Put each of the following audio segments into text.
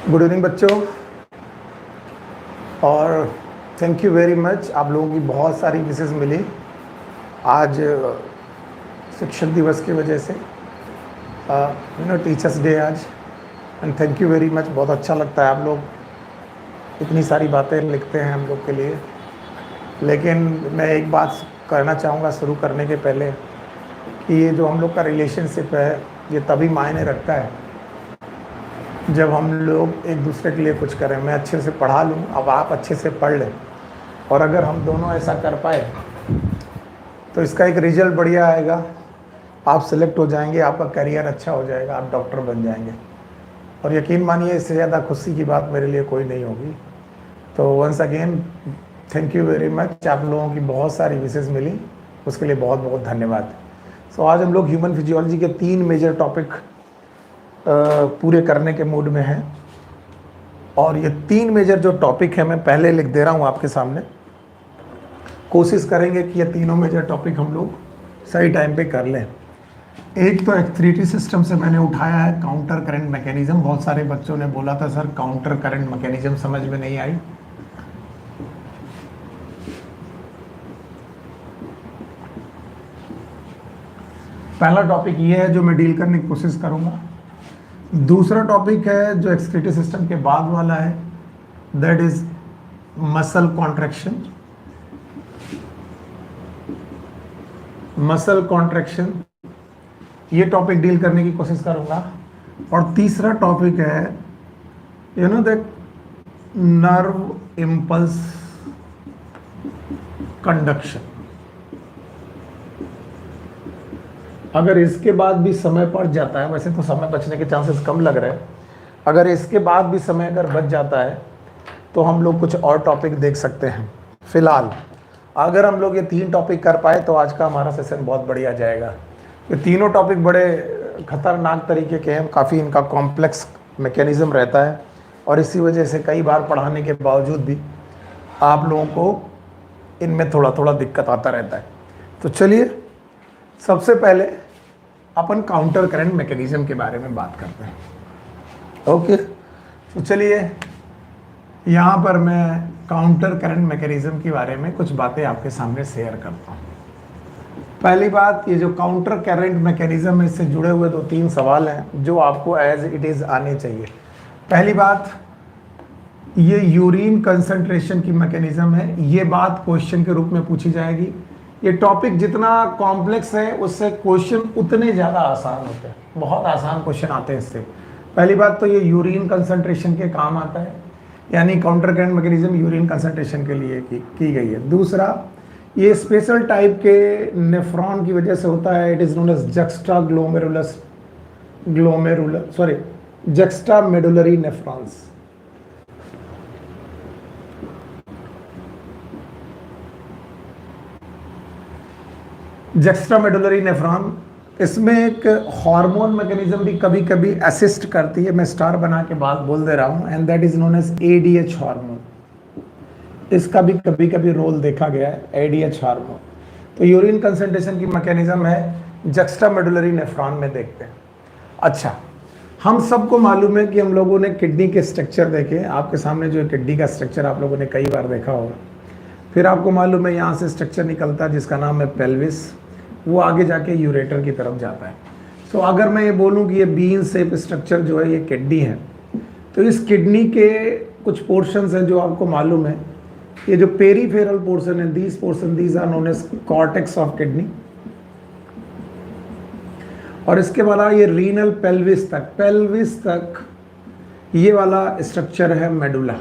Good evening बच्चों, और thank you very much. आप लोगों की बहुत सारी विशेष मिली आज शिक्षक दिवस की वजह से, टीचर्स डे आज। And thank you very much. बहुत अच्छा लगता है आप लोग इतनी सारी बातें लिखते हैं हम लोग के लिए। लेकिन मैं एक बात कहना चाहूँगा शुरू करने के पहले कि ये जो हम लोग का रिलेशनशिप है ये तभी मायने रखता है जब हम लोग एक दूसरे के लिए कुछ करें। मैं अच्छे से पढ़ा लूँ, अब आप अच्छे से पढ़ लें, और अगर हम दोनों ऐसा कर पाए तो इसका एक रिजल्ट बढ़िया आएगा। आप सिलेक्ट हो जाएंगे, आपका करियर अच्छा हो जाएगा, आप डॉक्टर बन जाएंगे। और यकीन मानिए इससे ज़्यादा खुशी की बात मेरे लिए कोई नहीं होगी। तो once again thank you very much. आप लोगों की बहुत सारी विशेष मिली, उसके लिए बहुत बहुत धन्यवाद। सो आज हम लोग ह्यूमन फिजियोलॉजी के 3 मेजर टॉपिक पूरे करने के मूड में हैं। और ये 3 मेजर जो टॉपिक है मैं पहले लिख दे रहा हूँ आपके सामने। कोशिश करेंगे कि ये तीनों मेजर टॉपिक हम लोग सही टाइम पे कर लें। एक तो एक्सक्रीटरी सिस्टम से मैंने उठाया है काउंटर करंट मैकेनिज्म। बहुत सारे बच्चों ने बोला था सर काउंटर करंट मैकेनिज्म समझ में नहीं आई। पहला टॉपिक ये है जो मैं डील करने की कोशिश करूंगा। दूसरा टॉपिक है जो एक्सक्रीटरी सिस्टम के बाद वाला है, that is muscle contraction. Muscle contraction ये टॉपिक डील करने की कोशिश करूंगा। और तीसरा टॉपिक है दैट नर्व इम्पल्स कंडक्शन। अगर इसके बाद भी समय पड़ जाता है, वैसे तो समय बचने के चांसेस कम लग रहे हैं, अगर इसके बाद भी समय अगर बच जाता है तो हम लोग कुछ और टॉपिक देख सकते हैं। फिलहाल अगर हम लोग ये 3 टॉपिक कर पाए तो आज का हमारा सेशन बहुत बढ़िया जाएगा। ये तीनों टॉपिक बड़े खतरनाक तरीके के हैं, काफ़ी इनका कॉम्प्लेक्स मैकेनिज्म रहता है, और इसी वजह से कई बार पढ़ाने के बावजूद भी आप लोगों को इनमें थोड़ा थोड़ा दिक्कत आता रहता है। तो चलिए सबसे पहले अपन काउंटर करंट मैकेनिज्म के बारे में बात करते हैं। ओके, तो चलिए यहाँ पर मैं काउंटर करंट मैकेनिज्म के बारे में कुछ बातें आपके सामने शेयर करता हूँ। पहली बात, ये जो काउंटर करंट मैकेनिज्म है इससे जुड़े हुए 2-3 सवाल हैं जो आपको एज इट इज़ आने चाहिए। पहली बात, ये यूरिन कंसंट्रेशन की मैकेनिज्म है। ये बात क्वेश्चन के रूप में पूछी जाएगी। ये टॉपिक जितना कॉम्प्लेक्स है उससे क्वेश्चन उतने ज़्यादा आसान होते हैं, बहुत आसान क्वेश्चन आते हैं इससे। पहली बात तो ये यूरिन कंसंट्रेशन के काम आता है, यानी counter current mechanism urine concentration के लिए की गई है। दूसरा, ये स्पेशल टाइप के नेफ्रॉन की वजह से होता है। It is known as juxtamedullary nephrons. Juxtamedullary nephron, इसमें एक हार्मोन मैकेनिज्म भी कभी कभी असिस्ट करती है। मैं स्टार बना के बात बोल दे रहा हूँ, and that is known as ADH hormone. इसका भी कभी कभी रोल देखा गया है, ADH हार्मोन। तो यूरिन कंसंट्रेशन की मैकेनिज्म है जक्स्टा मेडुलरी नेफ्रॉन में देखते हैं। अच्छा, हम सबको मालूम है कि हम लोगों ने किडनी के स्ट्रक्चर देखे। आपके सामने जो किडनी का स्ट्रक्चर आप लोगों ने कई बार देखा होगा। फिर आपको मालूम है यहाँ से स्ट्रक्चर निकलता है जिसका नाम है पेल्विस, वो आगे जाके यूरेटर की तरफ जाता है। सो अगर मैं ये बोलूँ कि ये बीन शेप स्ट्रक्चर जो है ये किडनी है, तो इस किडनी के कुछ पोर्शंस हैं जो आपको मालूम है। ये जो पेरीफेरल पोर्शन है, these are known as cortex of kidney. और इसके बाद ये रीनल पेल्विस तक ये वाला स्ट्रक्चर है मेडुला।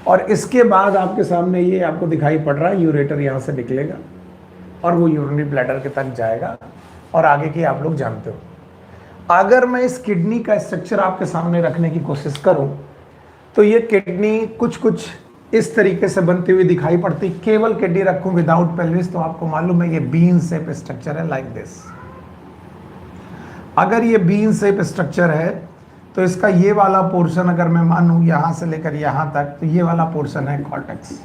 और इसके बाद आपके सामने ये आपको दिखाई पड़ रहा है यूरेटर यहाँ से निकलेगा और वो यूरिनरी ब्लैडर के तक जाएगा, और आगे की आप लोग जानते हो। अगर मैं इस किडनी का स्ट्रक्चर आपके सामने रखने की कोशिश करूं तो ये किडनी कुछ इस तरीके से बनती हुई दिखाई पड़ती। केवल किडनी रखूं विदाउट पेल्विस तो आपको मालूम है ये बीन शेप स्ट्रक्चर है, लाइक दिस। अगर ये बीन शेप स्ट्रक्चर है तो इसका ये वाला पोर्शन अगर मैं मानूं यहाँ से लेकर यहाँ तक, तो ये वाला पोर्शन है कॉर्टेक्स।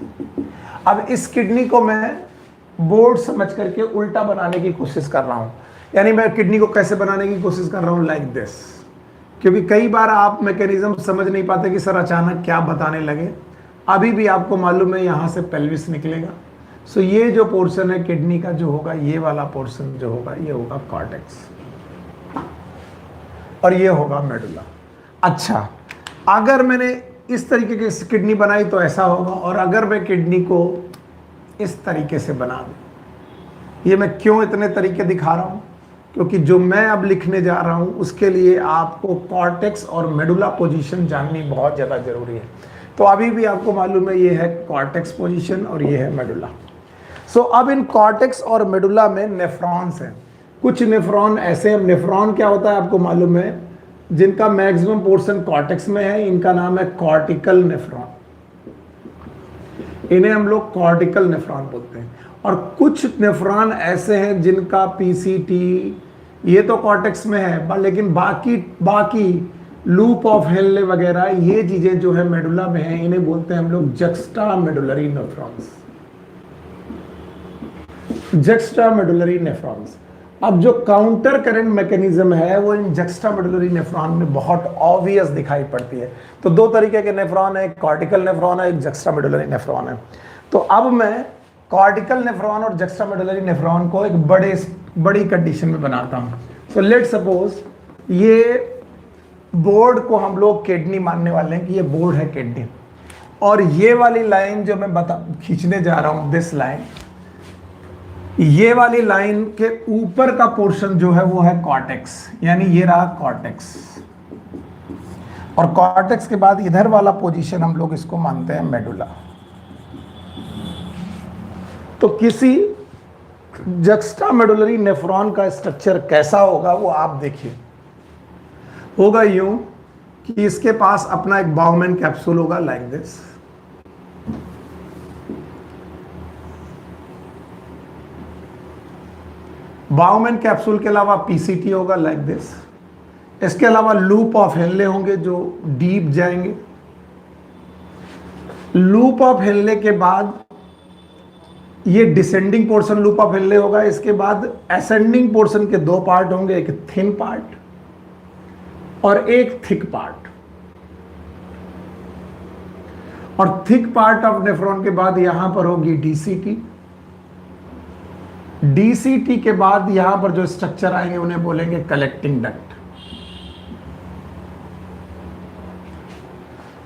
अब इस किडनी को मैं बोर्ड समझ करके उल्टा बनाने की कोशिश कर रहा हूं। यानी मैं किडनी को कैसे बनाने की कोशिश कर रहा हूं, लाइक दिस। क्योंकि कई बार आप मैकेनिज्म समझ नहीं पाते कि सर अचानक क्या बताने लगे। अभी भी आपको मालूम है यहाँ से पेल्विस निकलेगा। सो ये जो पोर्शन है किडनी का जो होगा, ये वाला पोर्शन जो होगा ये होगा कॉर्टेक्स और ये होगा मेडुला। अच्छा, अगर मैंने इस तरीके की किडनी बनाई तो ऐसा होगा, और अगर मैं किडनी को इस तरीके से बना दूं, ये मैं क्यों इतने तरीके दिखा रहा हूं, क्योंकि जो मैं अब लिखने जा रहा हूं उसके लिए आपको कॉर्टेक्स और मेडुला पोजीशन जाननी बहुत ज़्यादा जरूरी है। तो अभी भी आपको मालूम है ये है कॉर्टेक्स पोजीशन और ये है मेडुला। सो अब इन कॉर्टेक्स और मेडुला में नेफ्रॉन्स हैं। कुछ नेफ्रॉन ऐसे हैं, नेफ्रॉन क्या होता है आपको मालूम है, जिनका मैक्सिमम पोर्शन कॉर्टेक्स में है, इनका नाम है कॉर्टिकल नेफ्रॉन। इन्हें हम लोग कॉर्टिकल नेफ्रॉन बोलते हैं। और कुछ नेफ्रॉन ऐसे हैं जिनका पीसीटी ये तो कॉर्टेक्स में है, लेकिन बाकी लूप ऑफ हेनले वगैरह ये चीजें जो है मेडुला में है, इन्हें बोलते हैं हम लोग juxta medullary nephrons. Juxtamedullary nephrons. अब जो काउंटर करंट मैकेनिज्म है वो इन जक्स्टा मेडुलरी नेफ्रॉन में बहुत ऑब्वियस दिखाई पड़ती है। तो दो तरीके के नेफ्रॉन है, एक कॉर्टिकल नेफ्रॉन है, एक जक्स्टा मेडुलरी नेफ्रॉन है। तो अब मैं कॉर्टिकल नेफ्रॉन और जक्स्टा मेडुलरी नेफ्रॉन को एक बड़ी कंडीशन में बनाता हूं। सो लेट सपोज ये बोर्ड को हम लोग किडनी मानने वाले हैं कि ये बोर्ड है किडनी, और ये वाली लाइन जो मैं खींचने जा रहा हूं, दिस लाइन, ये वाली लाइन के ऊपर का पोर्शन जो है वो है कॉर्टेक्स, यानी ये रहा कॉर्टेक्स, और कॉर्टेक्स के बाद इधर वाला पोजीशन हम लोग इसको मानते हैं मेडुला। तो किसी जक्स्टा मेडुलरी नेफ्रॉन का स्ट्रक्चर कैसा होगा वो आप देखिए। होगा यूं कि इसके पास अपना एक बाउमैन कैप्सूल होगा लाइक दिस, बाउमैन कैप्सूल के अलावा पीसीटी होगा लाइक दिस। इसके अलावा लूप ऑफ हेनले होंगे जो डीप जाएंगे। लूप ऑफ हेनले के बाद ये descending portion loop of Henle होगा। इसके बाद असेंडिंग पोर्शन के दो पार्ट होंगे, एक थिन पार्ट और एक थिक पार्ट। और थिक पार्ट ऑफ नेफ्रॉन के बाद यहां पर होगी डीसीटी। डीसीटी के बाद यहां पर जो स्ट्रक्चर आएंगे उन्हें बोलेंगे कलेक्टिंग डक्ट।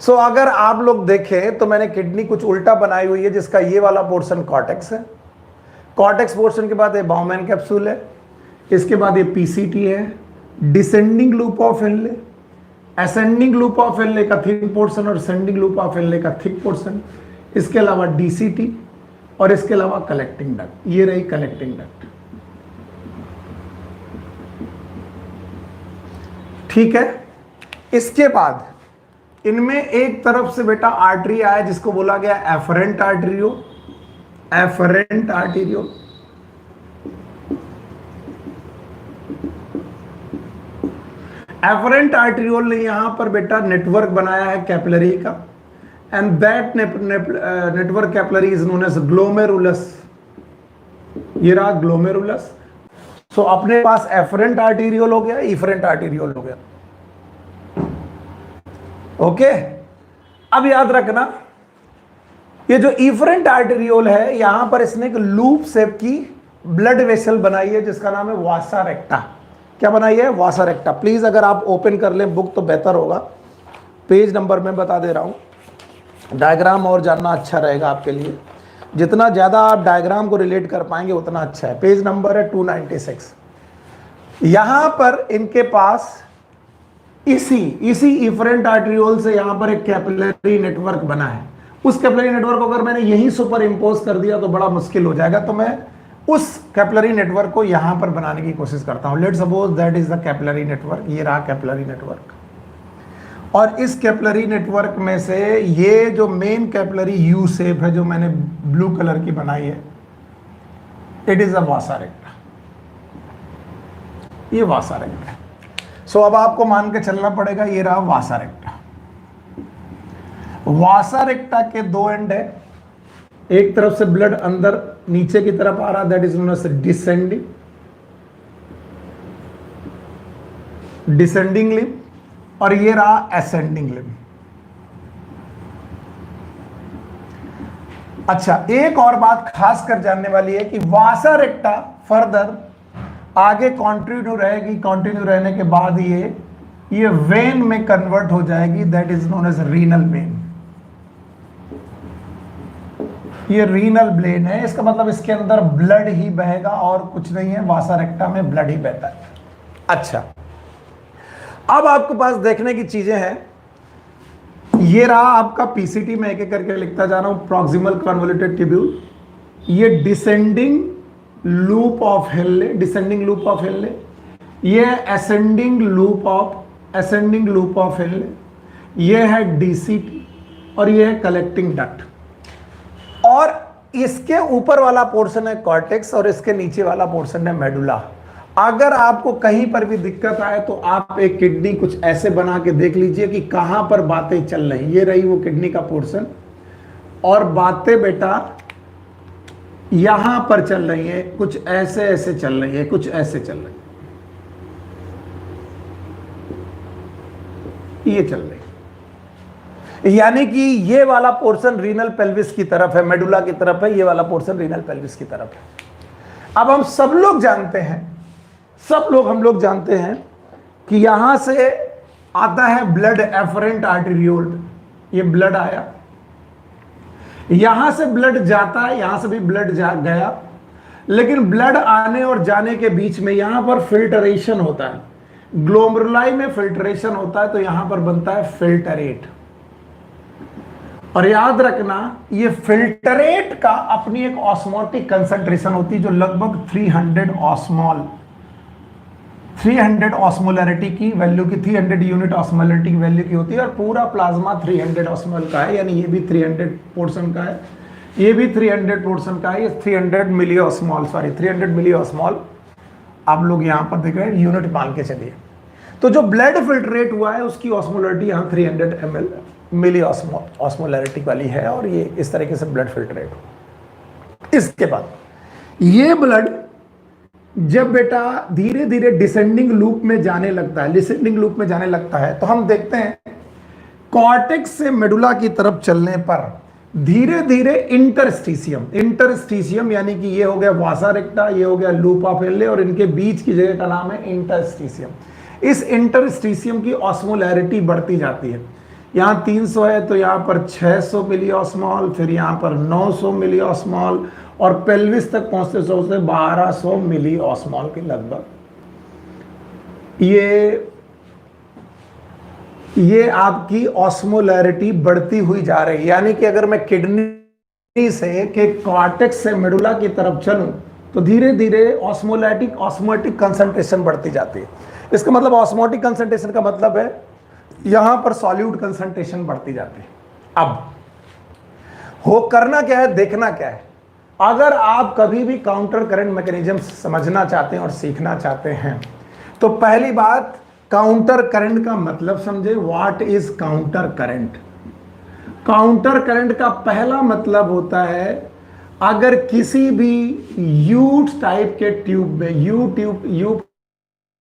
सो अगर आप लोग देखें तो मैंने किडनी कुछ उल्टा बनाई हुई है, जिसका ये वाला पोर्शन कॉर्टेक्स है। कॉर्टेक्स पोर्शन के बाद ये बाउमैन कैप्सूल है, इसके बाद ये पीसीटी है, descending loop of Henle, ascending loop of Henle का थिन पोर्शन और असेंडिंग लूप ऑफ हेनले का थिक पोर्शन, इसके अलावा डीसीटी और इसके अलावा कलेक्टिंग डक्ट। ये रही कलेक्टिंग डक्ट, ठीक है। इसके बाद इनमें एक तरफ से बेटा आर्टरी आया जिसको बोला गया efferent arteriole. Efferent arteriole efferent arteriole ने यहां पर बेटा नेटवर्क बनाया है कैपिलरी का, and that network capillary is known as glomerulus. ये रहा ग्लोमेरुलस। सो अपने पास एफरेंट आर्टरियोल हो गया, इफरेंट आर्टरियोल हो गया। ओके, अब याद रखना ये जो इफरेंट आर्टरियोल है यहां पर इसने एक लूप शेप की ब्लड वेसल बनाई है जिसका नाम है वासा रेक्टा। क्या बनाई है? वासा रेक्टा। प्लीज अगर आप ओपन कर लें बुक तो बेहतर होगा। पेज नंबर मैं बता दे रहा हूं, डायग्राम और जानना अच्छा रहेगा आपके लिए। जितना ज्यादा आप डायग्राम को रिलेट कर पाएंगे उतना अच्छा है। पेज नंबर है 296। यहां पर इनके पास इसी इफरेंट आर्टरियोल से यहां पर एक कैपिलरी नेटवर्क बना है। उस कैपिलरी नेटवर्क को अगर मैंने यहीं सुपर इंपोज कर दिया तो बड़ा मुश्किल हो जाएगा, तो मैं उस कैपिलरी नेटवर्क को यहां पर बनाने की कोशिश करता हूं। Let's suppose that is the capillary network. ये रहा कैपिलरी नेटवर्क, और इस कैपिलरी नेटवर्क में से ये जो मेन कैपिलरी यू शेप है जो मैंने ब्लू कलर की बनाई है, इट इज अ वासा रेक्टा। ये वासा रेक्टा है। सो अब आपको मान के चलना पड़ेगा, ये रहा वासा रेक्टा। वासा रेक्टा के दो एंड है, एक तरफ से ब्लड अंदर नीचे की तरफ आ रहा, that is known as descending limb, और ये रहा असेंडिंग लिम्ब। अच्छा, एक और बात खास कर जानने वाली है कि वासा रेक्टा फर्दर आगे कंटिन्यू रहने के बाद ये वेन में कन्वर्ट हो जाएगी, that is known as renal vein. ये रीनल वेन है, इसका मतलब इसके अंदर ब्लड ही बहेगा और कुछ नहीं है, वासा रेक्टा में ब्लड ही बहता है। अच्छा, अब आपके पास देखने की चीजें हैं, ये रहा आपका पीसीटी में एक एक करके लिखता जा रहा हूं, प्रॉक्सिमल कन्वोल्यूटेड ट्यूब्यूल, ये descending loop of Henle, descending loop of Henle, ये असेंडिंग लूप ऑफ हेनले, ये है डीसीटी और ये है कलेक्टिंग डक्ट। और इसके ऊपर वाला पोर्शन है कॉर्टेक्स और इसके नीचे वाला पोर्शन है मेडुला। अगर आपको कहीं पर भी दिक्कत आए तो आप एक किडनी कुछ ऐसे बना के देख लीजिए कि कहां पर बातें चल रही। ये रही वो किडनी का पोर्शन और बातें बेटा यहां पर चल रही है, कुछ ऐसे ऐसे चल रही है, कुछ ऐसे चल रही है, ये चल रही है। यानी कि ये वाला पोर्शन रीनल पेल्विस की तरफ है, मेडुला की तरफ है, ये वाला पोर्शन रीनल पेल्विस की तरफ है। अब हम सब लोग जानते हैं कि यहां से आता है ब्लड एफरेंट आर्टेरियोल, ये ब्लड आया, यहां से ब्लड जाता है, यहां से भी ब्लड गया, लेकिन ब्लड आने और जाने के बीच में यहां पर फिल्टरेशन होता है, ग्लोमेरुलाई में फिल्टरेशन होता है, तो यहां पर बनता है फिल्टरेट। और याद रखना, ये फिल्टरेट का अपनी एक ऑस्मोटिक कंसंट्रेशन होती है जो लगभग 300 ऑस्मोलैरिटी की वैल्यू की, 300 यूनिट ऑस्मोलैरिटी की वैल्यू की होती है, और पूरा प्लाज्मा 300 ऑस्मोल का है, यानी ये भी 300 पोर्शन का है, ये भी 300 पोर्शन का है, ये 300 मिली ऑस्मोल आप लोग यहां पर देख रहे हैं, यूनिट मान के चलिए। तो जो ब्लड फिल्ट्रेट हुआ है उसकी ऑस्मोलैरिटी यहां 300 मिली ऑस्मोलैरिटी वाली है, और ये इस तरीके से ब्लड फिल्ट्रेट हो। इसके बाद ये ब्लड जब बेटा धीरे धीरे डिसेंडिंग लूप में जाने लगता है, तो हम देखते हैं कॉर्टेक्स से मेडुला की तरफ चलने पर धीरे धीरे इंटरस्टीशियम यानी कि ये हो गया वासा रेक्टा, ये हो गया लूप ऑफ हेनले, और इनके बीच की जगह का नाम है इंटरस्टीशियम। इस इंटरस्टीशियम की ऑस्मोलैरिटी बढ़ती जाती है, यहाँ 300 है तो यहाँ पर 600 मिली ऑस्मॉल, फिर यहाँ पर 900 मिली ऑस्मॉल, और पेल्विस तक पहुंचते 1200 मिली ऑस्मॉल के लगभग। ये आपकी ऑस्मोलैरिटी बढ़ती हुई जा रही है। यानी कि अगर मैं किडनी से के कॉर्टेक्स से मेडुला की तरफ चलूं तो धीरे धीरे ऑस्मोटिक कंसंट्रेशन बढ़ती जाती है। इसका मतलब ऑस्मोटिक कंसंट्रेशन का मतलब है यहां पर सॉल्यूट कंसंट्रेशन बढ़ती जाती है। अब हो करना क्या है, देखना क्या है। अगर आप कभी भी काउंटर करंट मैकेनिज्म समझना चाहते हैं और सीखना चाहते हैं तो पहली बात काउंटर करंट का मतलब समझे। What is counter current? Counter current का पहला मतलब होता है अगर किसी भी यू टाइप के ट्यूब में, यू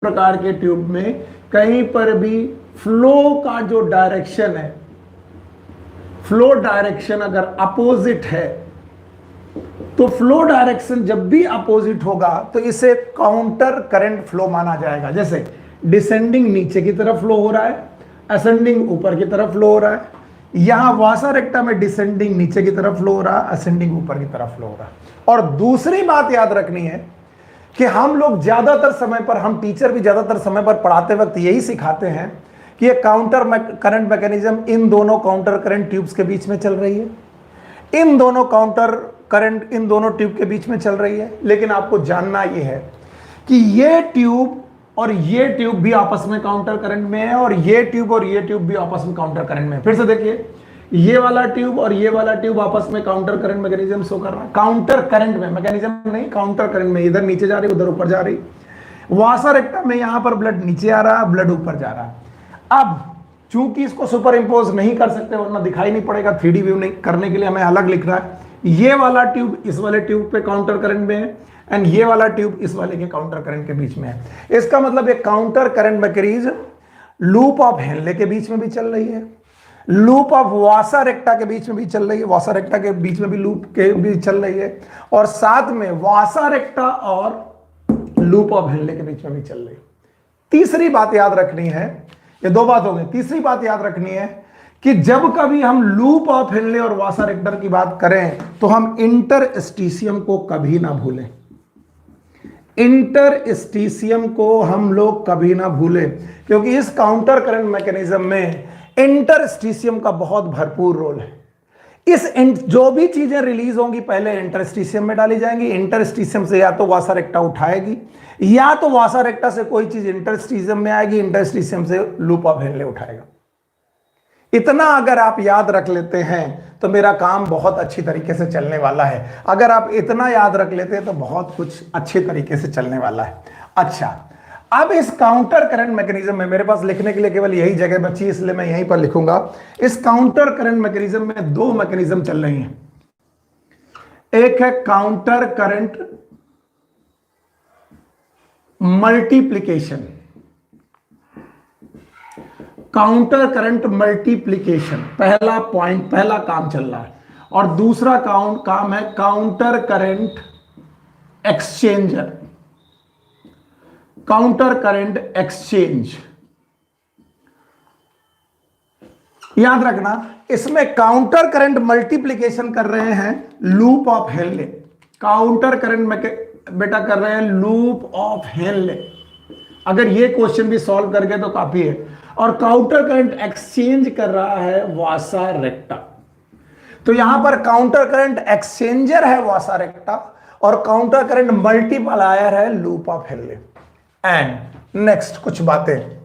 प्रकार के ट्यूब में कहीं पर भी फ्लो का जो डायरेक्शन है, फ्लो डायरेक्शन अगर अपोजिट है, तो फ्लो डायरेक्शन जब भी अपोजिट होगा तो इसे काउंटर करंट फ्लो माना जाएगा। जैसे डिसेंडिंग नीचे की तरफ फ्लो हो रहा है, असेंडिंग ऊपर की तरफ फ्लो हो रहा है। यहां वासा रेक्टा में डिसेंडिंग नीचे की तरफ फ्लो हो रहा है, असेंडिंग ऊपर की तरफ फ्लो हो रहा है। और दूसरी बात याद रखनी है कि हम लोग ज्यादातर समय पर, हम टीचर भी ज्यादातर समय पर पढ़ाते वक्त यही सिखाते हैं कि ये काउंटर करंट मैकेनिज्म इन दोनों काउंटर करंट ट्यूब्स के बीच में चल रही है, इन दोनों काउंटर करंट इन दोनों ट्यूब के बीच में चल रही है। लेकिन आपको जानना यह है कि ये ट्यूब और ये ट्यूब भी आपस में काउंटर करंट में है, और ये ट्यूब और ये ट्यूब भी आपस में काउंटर करंट में है। फिर से देखिए, ये वाला ट्यूब और ये वाला ट्यूब आपस में काउंटर करंट मैकेनिज्म शो कर रहा है। काउंटर करंट में, मैकेनिज्म नहीं, काउंटर करंट में। इधर नीचे जा रही, उधर ऊपर जा रही। वासा रेक्टा में यहां पर ब्लड नीचे आ रहा है, ब्लड ऊपर जा रहा है। अब चूंकि इसको सुपर इंपोज नहीं कर सकते वरना दिखाई नहीं पड़ेगा, 3D व्यू नहीं करने के लिए हमें अलग लिख रहा है। ये वाला ट्यूब इस वाले ट्यूब पे काउंटर करंट में है, एंड ये वाला ट्यूब इस वाले के काउंटर करंट के बीच में है। इसका मतलब एक counter current mechanism loop of Henle के बीच में भी चल रही है, लूप ऑफ वासा रेक्टा के बीच में भी चल रही है, वासा रेक्टा के बीच में भी लूप के भी चल रही है, और साथ में वासा रेक्टा और लूप ऑफ हेनले के बीच में भी चल रही है। तीसरी बात याद रखनी है, ये दो बात हो गई, तीसरी बात याद रखनी है कि जब कभी हम लूप ऑफ हेनले और वासा रेक्टर की बात करें तो हम इंटरस्टिशियम को कभी ना भूलें। इंटरस्टिशियम को हम लोग कभी ना भूलें, क्योंकि इस काउंटर करंट मैकेनिज्म में इंटरस्टिशियम का बहुत भरपूर रोल है। जो भी चीजें रिलीज होंगी पहले इंटरस्टिशियम में डाली जाएंगी, इंटरस्टिशियम से या तो वासा रेक्टा उठाएगी या तो वासा रेक्टा से कोई चीज इंटरस्टिशियम में आएगी, इंटरस्टिशियम से लूप ऑफ हेनले उठाएगा। इतना अगर आप याद रख लेते हैं तो मेरा काम बहुत अच्छी तरीके से चलने वाला है। अगर आप इतना याद रख लेते हैं तो बहुत कुछ अच्छे तरीके से चलने वाला है। अच्छा, अब इस काउंटर करंट मैकेनिज्म में मेरे पास लिखने के लिए केवल यही जगह बची, इसलिए मैं यहीं पर लिखूंगा। इस काउंटर करंट मैकेनिज्म में दो मैकेनिज्म चल रही हैं। एक है counter current multiplication, counter current multiplication पहला पॉइंट, पहला काम चल रहा है, और दूसरा काम है counter current exchanger, counter current exchange. याद रखना, इसमें काउंटर करंट मल्टीप्लिकेशन कर रहे हैं loop of Henle, counter current में बेटा कर रहे हैं लूप ऑफ हेनले। अगर ये क्वेश्चन भी सॉल्व कर गए तो काफी है। और काउंटर करंट एक्सचेंज कर रहा है वासा रेक्टा। तो यहां पर काउंटर करंट एक्सचेंजर है वासा रेक्टा और काउंटर करंट मल्टीप्लायर है loop of Henle. And next कुछ बातें,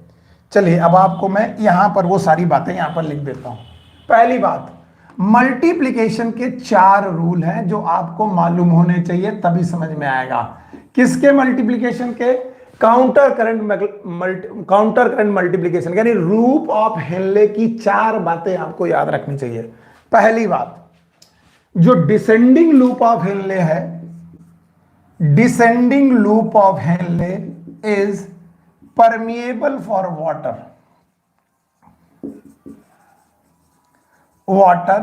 चलिए अब आपको मैं यहां पर वो सारी बातें यहां पर लिख देता हूं। पहली बात, मल्टीप्लिकेशन के 4 रूल हैं जो आपको मालूम होने चाहिए, तभी समझ में आएगा। किसके मल्टीप्लिकेशन के? काउंटर करंट मल्टीप्लिकेशन, यानी लूप ऑफ हेनले की 4 बातें आपको याद रखनी चाहिए। पहली बात, जो डिसेंडिंग लूप ऑफ हेनले है, descending loop of Henle is permeable for water, water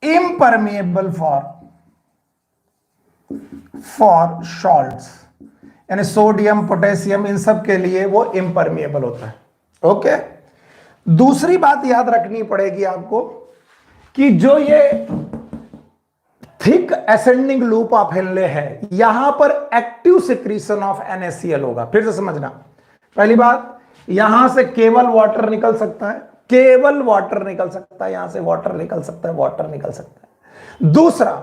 impermeable for salts, यानी सोडियम पोटेशियम इन सब के लिए वो इम्परमिएबल होता है। ओके, दूसरी बात याद रखनी पड़ेगी आपको कि जो ये thick ascending loop of Henle है, यहां पर एक्टिव सिक्रीशन ऑफ NaCl होगा। फिर से समझना, पहली बात, यहां से केवल वाटर निकल सकता है, केवल वाटर निकल सकता है, यहां से वाटर निकल सकता है, वाटर निकल सकता है। दूसरा,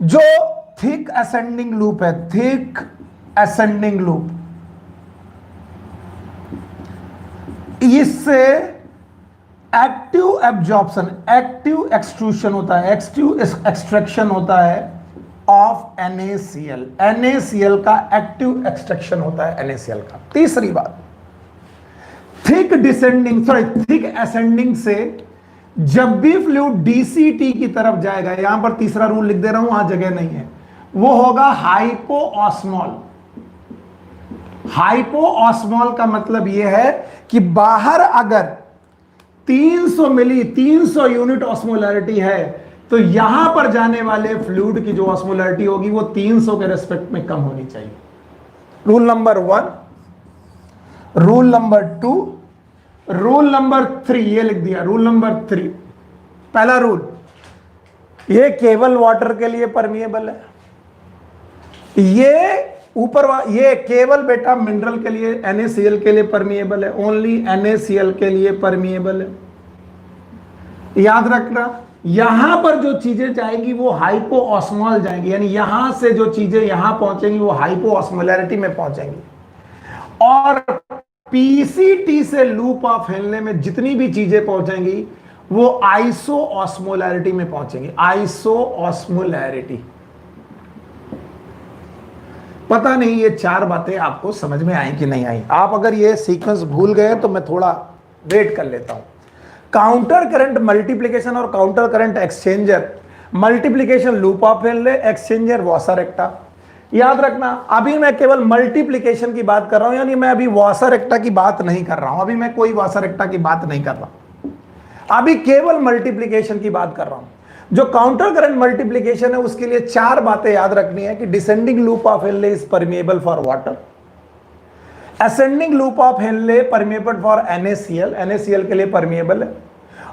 जो थिक असेंडिंग लूप है, थिक असेंडिंग लूप, इससे एक्टिव एब्जॉर्प्शन, एक्टिव एक्सट्रूशन होता है, एक्टिव एक्सट्रैक्शन होता है ऑफ NaCl, NaCl का एक्टिव एक्सट्रैक्शन होता है NaCl का। तीसरी बात, थिक डिसेंडिंग थिक असेंडिंग से जब भी फ्लूइड DCT की तरफ जाएगा, यहां पर तीसरा रूल लिख दे रहा हूं, वहां जगह नहीं है, वो होगा हाइपोऑस्मॉल। हाइपोऑस्मॉल का मतलब यह है कि बाहर अगर 300 यूनिट ऑस्मोलैरिटी है तो यहां पर जाने वाले फ्लूइड की जो ऑस्मोलैरिटी होगी वो 300 के रेस्पेक्ट में कम होनी चाहिए। Rule number 1, rule number 2, rule number 3, ये लिख दिया रूल नंबर 3। पहला रूल, ये केवल वाटर के लिए परमिएबल है, ये ऊपर ये केवल बेटा मिनरल के लिए NaCl के लिए परमिएबल है, ओनली NaCl के लिए परमिएबल है। याद रखना, यहां पर जो चीजें जाएंगी वो हाइपोऑस्मॉल जाएंगी, यानी यहां से जो चीजें यहां पहुंचेंगी वो हाइपोऑस्मोलैरिटी में पहुंचेंगी। और PCT से लूप ऑफ हेनले में जितनी भी चीजें पहुंचेंगी वो आइसोऑस्मोलैरिटी में पहुंचेंगी, आइसोऑस्मोलैरिटी। पता नहीं ये 4 बातें आपको समझ में आई कि नहीं आई। आप अगर ये सीक्वेंस भूल गए तो मैं थोड़ा वेट कर लेता हूं। काउंटर करंट मल्टीप्लिकेशन और counter current exchanger, multiplication loop of Henle, exchanger वासा रेक्टा। याद रखना, अभी मैं केवल मल्टीप्लिकेशन की बात कर रहा हूं, यानी मैं अभी वासर एक्टा की बात नहीं कर रहा हूं, अभी मैं कोई वासर एक्टा की बात नहीं कर रहा, अभी केवल मल्टीप्लिकेशन की बात कर रहा हूं। जो काउंटर करंट मल्टीप्लिकेशन है उसके लिए 4 बातें याद रखनी है कि descending loop of Henle is permeable for water, ascending loop of Henle permeable for NaCl, NaCl के लिए परमिएबल है।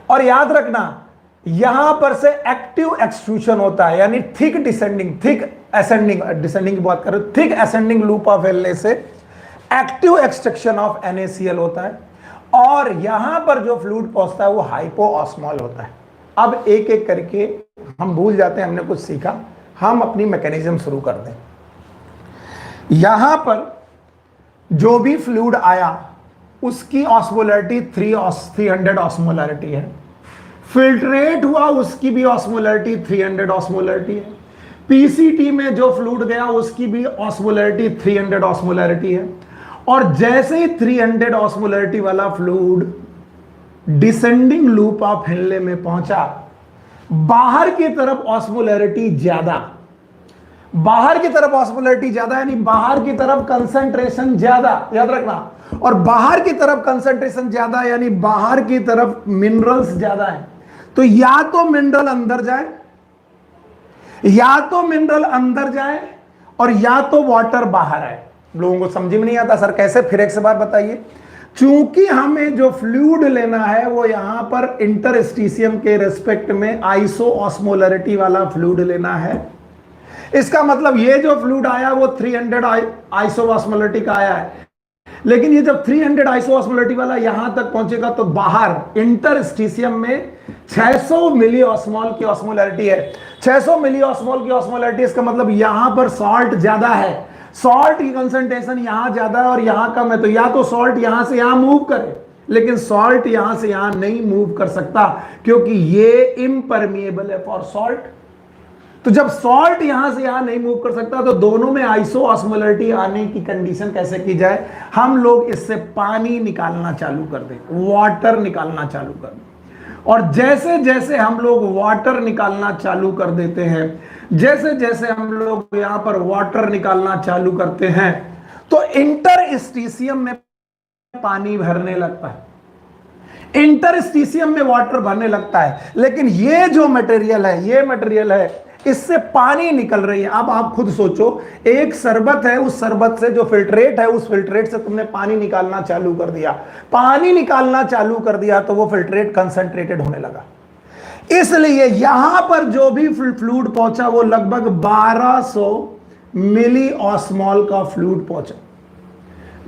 और याद रखना यहां पर से एक्टिव एक्सट्रूशन होता है, यानी thick descending, thick ascending, descending की बात करें, thick ascending loop of Henle से एक्टिव एक्सट्रैक्शन ऑफ NaCl होता है, और यहां पर जो फ्लूइड पहुंचता है वो हाइपोऑस्मॉल होता है। अब एक एक करके हम भूल जाते हैं हमने कुछ सीखा, हम अपनी मैकेनिज्म शुरू कर दें। यहां पर जो भी फ्लूइड आया उसकी ऑस्मोलैरिटी 300 ऑस्मोलैरिटी है, फिल्ट्रेट हुआ उसकी भी ऑस्मोलैरिटी 300 ऑस्मोलैरिटी है, पीसीटी में जो फ्लूइड गया उसकी भी ऑस्मोलैरिटी 300 ऑस्मोलैरिटी है। और जैसे ही 300 ऑस्मोलैरिटी वाला fluid descending loop of Henle में पहुंचा, बाहर की तरफ ऑस्मोलैरिटी ज्यादा, बाहर की तरफ ऑस्मोलैरिटी ज्यादा यानी बाहर की तरफ कंसंट्रेशन ज्यादा, याद रखना, और बाहर की तरफ कंसंट्रेशन ज्यादा यानी बाहर की तरफ मिनरल्स ज्यादा है। तो या तो मिनरल अंदर जाए, या तो मिनरल अंदर जाए, और या तो वाटर बाहर आए। लोगों को समझ में नहीं आता सर कैसे, फिर एक से बार बताइए। चूंकि हमें जो फ्लूइड लेना है वो यहां पर इंटरस्टिशियम के रेस्पेक्ट में आइसो ऑस्मोलैरिटी वाला फ्लूइड लेना है, इसका मतलब ये जो फ्लूइड आया वो 300 आइसो ऑस्मोलैरिटी का आया है, लेकिन ये जब 300 आइसो ऑस्मोलैरिटी वाला यहां तक पहुंचेगा तो बाहर इंटरस्टिशियम में 600 मिली ऑस्मोल की ऑस्मोलैरिटी है। 600 मिली ऑस्मोल की ऑस्मोलैरिटी, इसका मतलब यहां पर सॉल्ट ज्यादा है, सॉल्ट की कंसंट्रेशन यहां ज्यादा है और यहां कम है, तो या तो सॉल्ट यहां से यहां मूव करे, लेकिन सॉल्ट यहां से यहां नहीं मूव कर सकता क्योंकि ये इम्परमिएबल है फॉर सॉल्ट। तो जब सॉल्ट यहां से यहां नहीं मूव कर सकता तो दोनों में आइसो ऑस्मोलैरिटी आने की कंडीशन कैसे की जाए, हम लोग इससे पानी निकालना चालू कर दें, वाटर निकालना चालू कर दें। और जैसे जैसे हम लोग वाटर निकालना चालू कर देते हैं, जैसे जैसे हम लोग यहां पर वाटर निकालना चालू करते हैं तो इंटरस्टिशियम में पानी भरने लगता है, इंटरस्टिशियम में वाटर भरने लगता है। लेकिन ये जो मटेरियल है, ये मटेरियल है, इससे पानी निकल रही है। अब आप खुद सोचो, एक शरबत है, उस शरबत से जो फिल्ट्रेट है, उस फिल्ट्रेट से तुमने पानी निकालना चालू कर दिया, पानी निकालना चालू कर दिया तो वो फिल्ट्रेट कंसंट्रेटेड होने लगा। इसलिए यहां पर जो भी फ्लूइड पहुंचा वो लगभग 1200 मिली ऑस्मोल का फ्लूइड पहुंचा,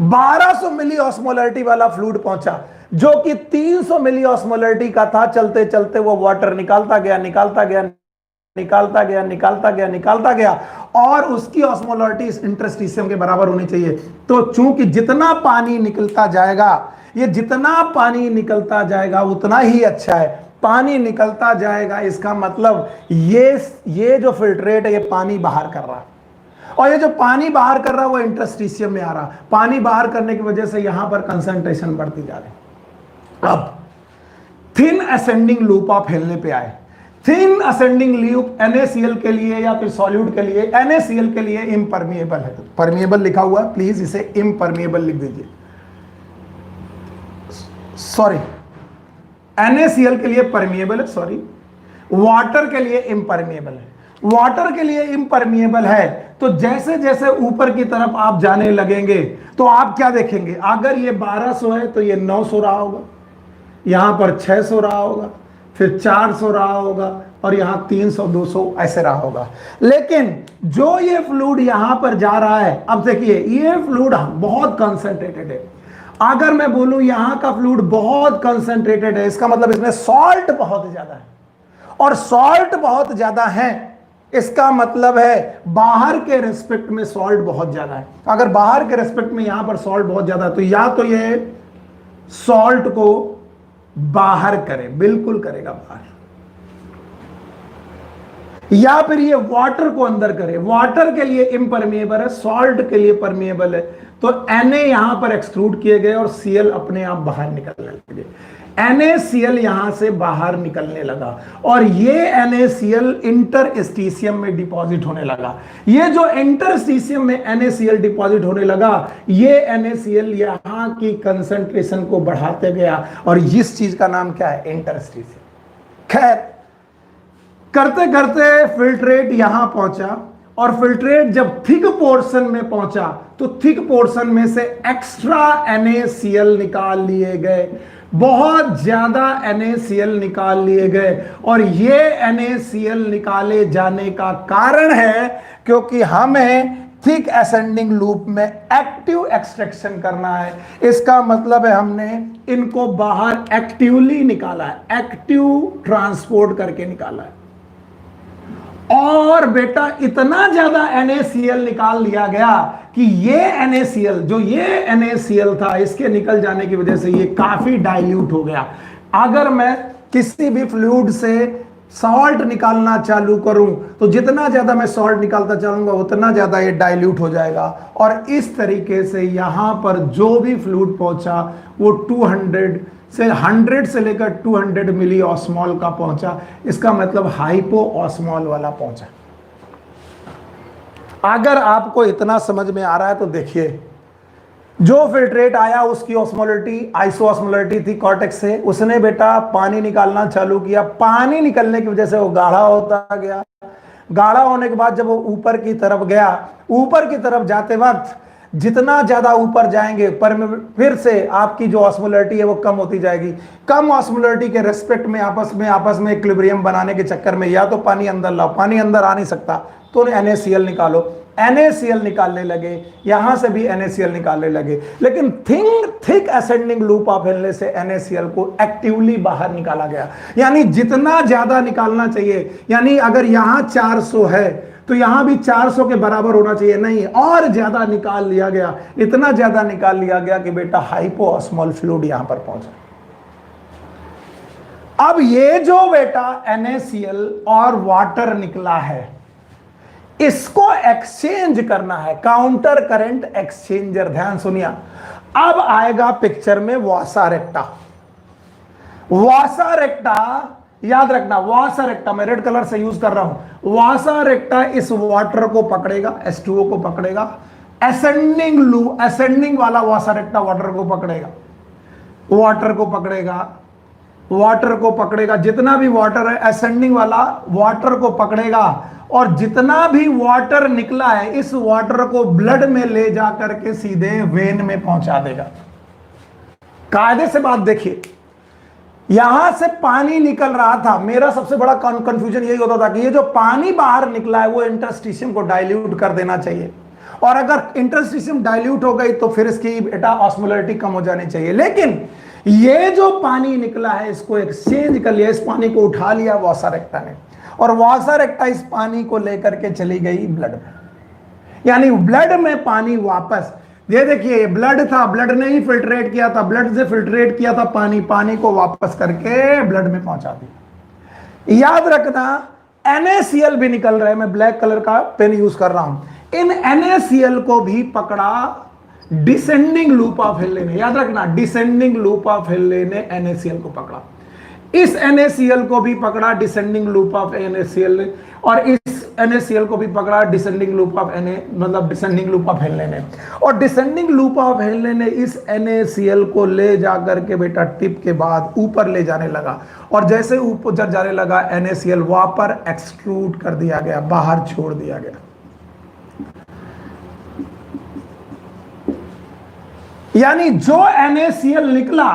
1200 मिली ऑस्मोलैरिटी वाला फ्लूइड पहुंचा, जो कि 300 मिली ऑस्मोलैरिटी का था। चलते चलते वो वाटर निकालता गया, निकालता गया, निकालता गया, निकालता गया, निकालता गया, और उसकी ऑस्मोलैरिटी इस इंटरस्टिशियम के बराबर होनी चाहिए। तो चूंकि जितना पानी निकलता जाएगा, ये जितना पानी निकलता जाएगा उतना ही अच्छा है, पानी निकलता जाएगा, इसका मतलब ये जो फिल्ट्रेट है ये पानी बाहर कर रहा है, और ये जो पानी बाहर कर रहा है वो इंटरस्टिशियम में आ रहा, पानी बाहर करने की वजह से यहां पर कंसंट्रेशन बढ़ती जा रही। अब thin ascending loop of Henle पे आए। थिन असेंडिंग लूप NaCl के लिए या फिर सॉल्यूट के लिए, NaCl के लिए इम्परमिएबल है, परमिएबल लिखा हुआ है, प्लीज इसे इम्परमिएबल लिख दीजिए, सॉरी NaCl के लिए परमिएबल है, सॉरी वाटर के लिए इम्परमिएबल है। वाटर के लिए इम्परमिएबल है तो जैसे जैसे ऊपर की तरफ आप जाने लगेंगे तो आप क्या देखेंगे, अगर ये 1200 है तो ये 900 रहा होगा, यहां पर 600 रहा होगा, फिर 400 रहा होगा, और यहां 300 200 ऐसे रहा होगा। लेकिन जो ये फ्लूइड यहां पर जा रहा है, अब देखिए ये फ्लूइड बहुत कंसंट्रेटेड है। अगर मैं बोलूं यहां का फ्लूइड बहुत कंसंट्रेटेड है, इसका मतलब इसमें सॉल्ट बहुत ज्यादा है, और सॉल्ट बहुत ज्यादा है इसका मतलब है बाहर के रेस्पेक्ट में सॉल्ट बहुत ज्यादा है। अगर बाहर के रेस्पेक्ट में यहां पर सॉल्ट बहुत ज्यादा है तो या तो ये सॉल्ट को बाहर करे, बिल्कुल करेगा बाहर, या फिर ये वाटर को अंदर करे, वाटर के लिए इम्परमिएबल है, सॉल्ट के लिए परमिएबल है, तो Na यहां पर एक्सट्रूड किए गए और Cl अपने आप बाहर निकलने लगे। NaCl यहां से बाहर निकलने लगा और ये NaCl इंटरस्टीशियम में डिपॉजिट होने लगा। ये जो इंटरस्टीशियम में NaCl डिपॉजिट होने लगा, ये NaCl यहां की कंसंट्रेशन को बढ़ाते गया और इस चीज का नाम क्या है? इंटरस्टीशियम। खैर, करते करते फिल्ट्रेट यहां पहुंचा और फिल्ट्रेट जब थिक पोर्शन में पहुंचा तो थिक पोर्शन में से एक्स्ट्रा NaCl निकाल लिए गए, बहुत ज्यादा NaCl निकाल लिए गए। और ये NaCl निकाले जाने का कारण है क्योंकि हमें थिक असेंडिंग लूप में एक्टिव एक्सट्रैक्शन करना है। इसका मतलब है हमने इनको बाहर एक्टिवली निकाला है, एक्टिव ट्रांसपोर्ट करके निकाला है। और बेटा इतना ज्यादा NaCl निकाल लिया गया कि ये NaCl, जो ये NaCl था, इसके निकल जाने की वजह से ये काफी डाइल्यूट हो गया। अगर मैं किसी भी फ्लूइड से सॉल्ट निकालना चालू करूं तो जितना ज्यादा मैं सॉल्ट निकालता चलूंगा उतना ज्यादा ये डाइल्यूट हो जाएगा और इस तरीके से यहां पर जो भी फ्लूइड पहुंचा वो 100 से लेकर 200 मिली ऑस्मॉल का पहुंचा। इसका मतलब हाइपो ऑस्मॉल वाला पहुंचा। अगर आपको इतना समझ में आ रहा है तो देखिए, जो फिल्ट्रेट आया उसकी ऑस्मोलिटी आइसो ऑस्मोलिटी थी कॉर्टेक्स से, उसने बेटा पानी निकालना चालू किया। पानी निकलने की वजह से वो गाढ़ा होता गया। गाढ़ा होने के बाद जब वो ऊपर की तरफ गया, ऊपर की तरफ जाते वक्त जितना ज्यादा ऊपर जाएंगे पर फिर से आपकी जो ऑस्मोलरिटी है वो कम होती जाएगी। कम ऑस्मोलरिटी के रेस्पेक्ट में आपस में इक्विलिब्रियम बनाने के चक्कर में या तो पानी अंदर लाओ, पानी अंदर आ नहीं सकता तो NaCl निकालो, NaCl निकालने लगे, यहां से भी NaCl निकालने लगे। लेकिन थिक असेंडिंग लूप ऑफ हेलने से NaCl को एक्टिवली बाहर निकाला गया। यानी जितना ज्यादा निकालना चाहिए, यानी अगर यहां 400 है तो यहां भी 400 के बराबर होना चाहिए, नहीं और ज्यादा निकाल लिया गया। इतना ज्यादा निकाल लिया गया कि बेटा हाइपो ऑस्मोल फ्लूइड यहां पर पहुंचा। अब ये जो बेटा NaCl और वाटर निकला है, इसको एक्सचेंज करना है, काउंटर करंट एक्सचेंजर। ध्यान सुनिए, अब आएगा पिक्चर में वासा रेक्टा। वासा रेक्टा याद रखना, वासा रेक्टा मैं रेड कलर से यूज कर रहा हूं। वासा रेक्टा इस वाटर को पकड़ेगा, H2O को पकड़ेगा, असेंडिंग वाला वासा रेक्टा वाटर को पकड़ेगा, वाटर को पकड़ेगा, वाटर को पकड़ेगा। जितना भी वाटर है असेंडिंग वाला वाटर को पकड़ेगा और जितना भी वाटर निकला है इस वाटर को ब्लड में ले जाकर के सीधे वेन में पहुंचा देगा। कायदे से बात देखिए, यहां से पानी निकल रहा था, मेरा सबसे बड़ा कंफ्यूजन यही होता था कि ये जो पानी बाहर निकला है वो इंटरस्टिशियम को डाइल्यूट कर देना चाहिए, और अगर इंटरस्टिशियम डाइल्यूट हो गई तो फिर इसकी बेटा ऑस्मोलरिटी कम हो जानी चाहिए। लेकिन ये जो पानी निकला है इसको एक्सचेंज कर लिया, इस पानी को उठा लिया वासा रेक्टा ने, और वासा रेक्टा इस पानी को लेकर के चली गई ब्लड में। यानी ब्लड में पानी वापस, ये देखिए ब्लड था, ब्लड ने ही फिल्ट्रेट किया था, ब्लड से फिल्ट्रेट किया था पानी, पानी को वापस करके ब्लड में पहुंचा दिया। याद रखना NaCl भी निकल रहा है, मैं ब्लैक कलर का पेन यूज कर रहा हूं। इन NaCl को भी पकड़ा डिसेंडिंग लूप ऑफ हेले ने। याद रखना डिसेंडिंग लूप ऑफ हेले ने NaCl को पकड़ा, इस NaCl को भी पकड़ा डिसेंडिंग लूप ऑफ NaCl ने, और इस NaCl को भी पकड़ा डिसेंडिंग लूप ऑफ मतलब डिसेंडिंग लूप ऑफ हेलने ने। और डिसेंडिंग लूप ऑफ हेलने ने इस NaCl को ले जाकर के बेटा टिप के बाद ऊपर ले जाने लगा, और जैसे ऊपर जाने लगा NaCl वापर एक्सट्रूड कर दिया गया, बाहर छोड़ दिया गया। यानी जो NaCl निकला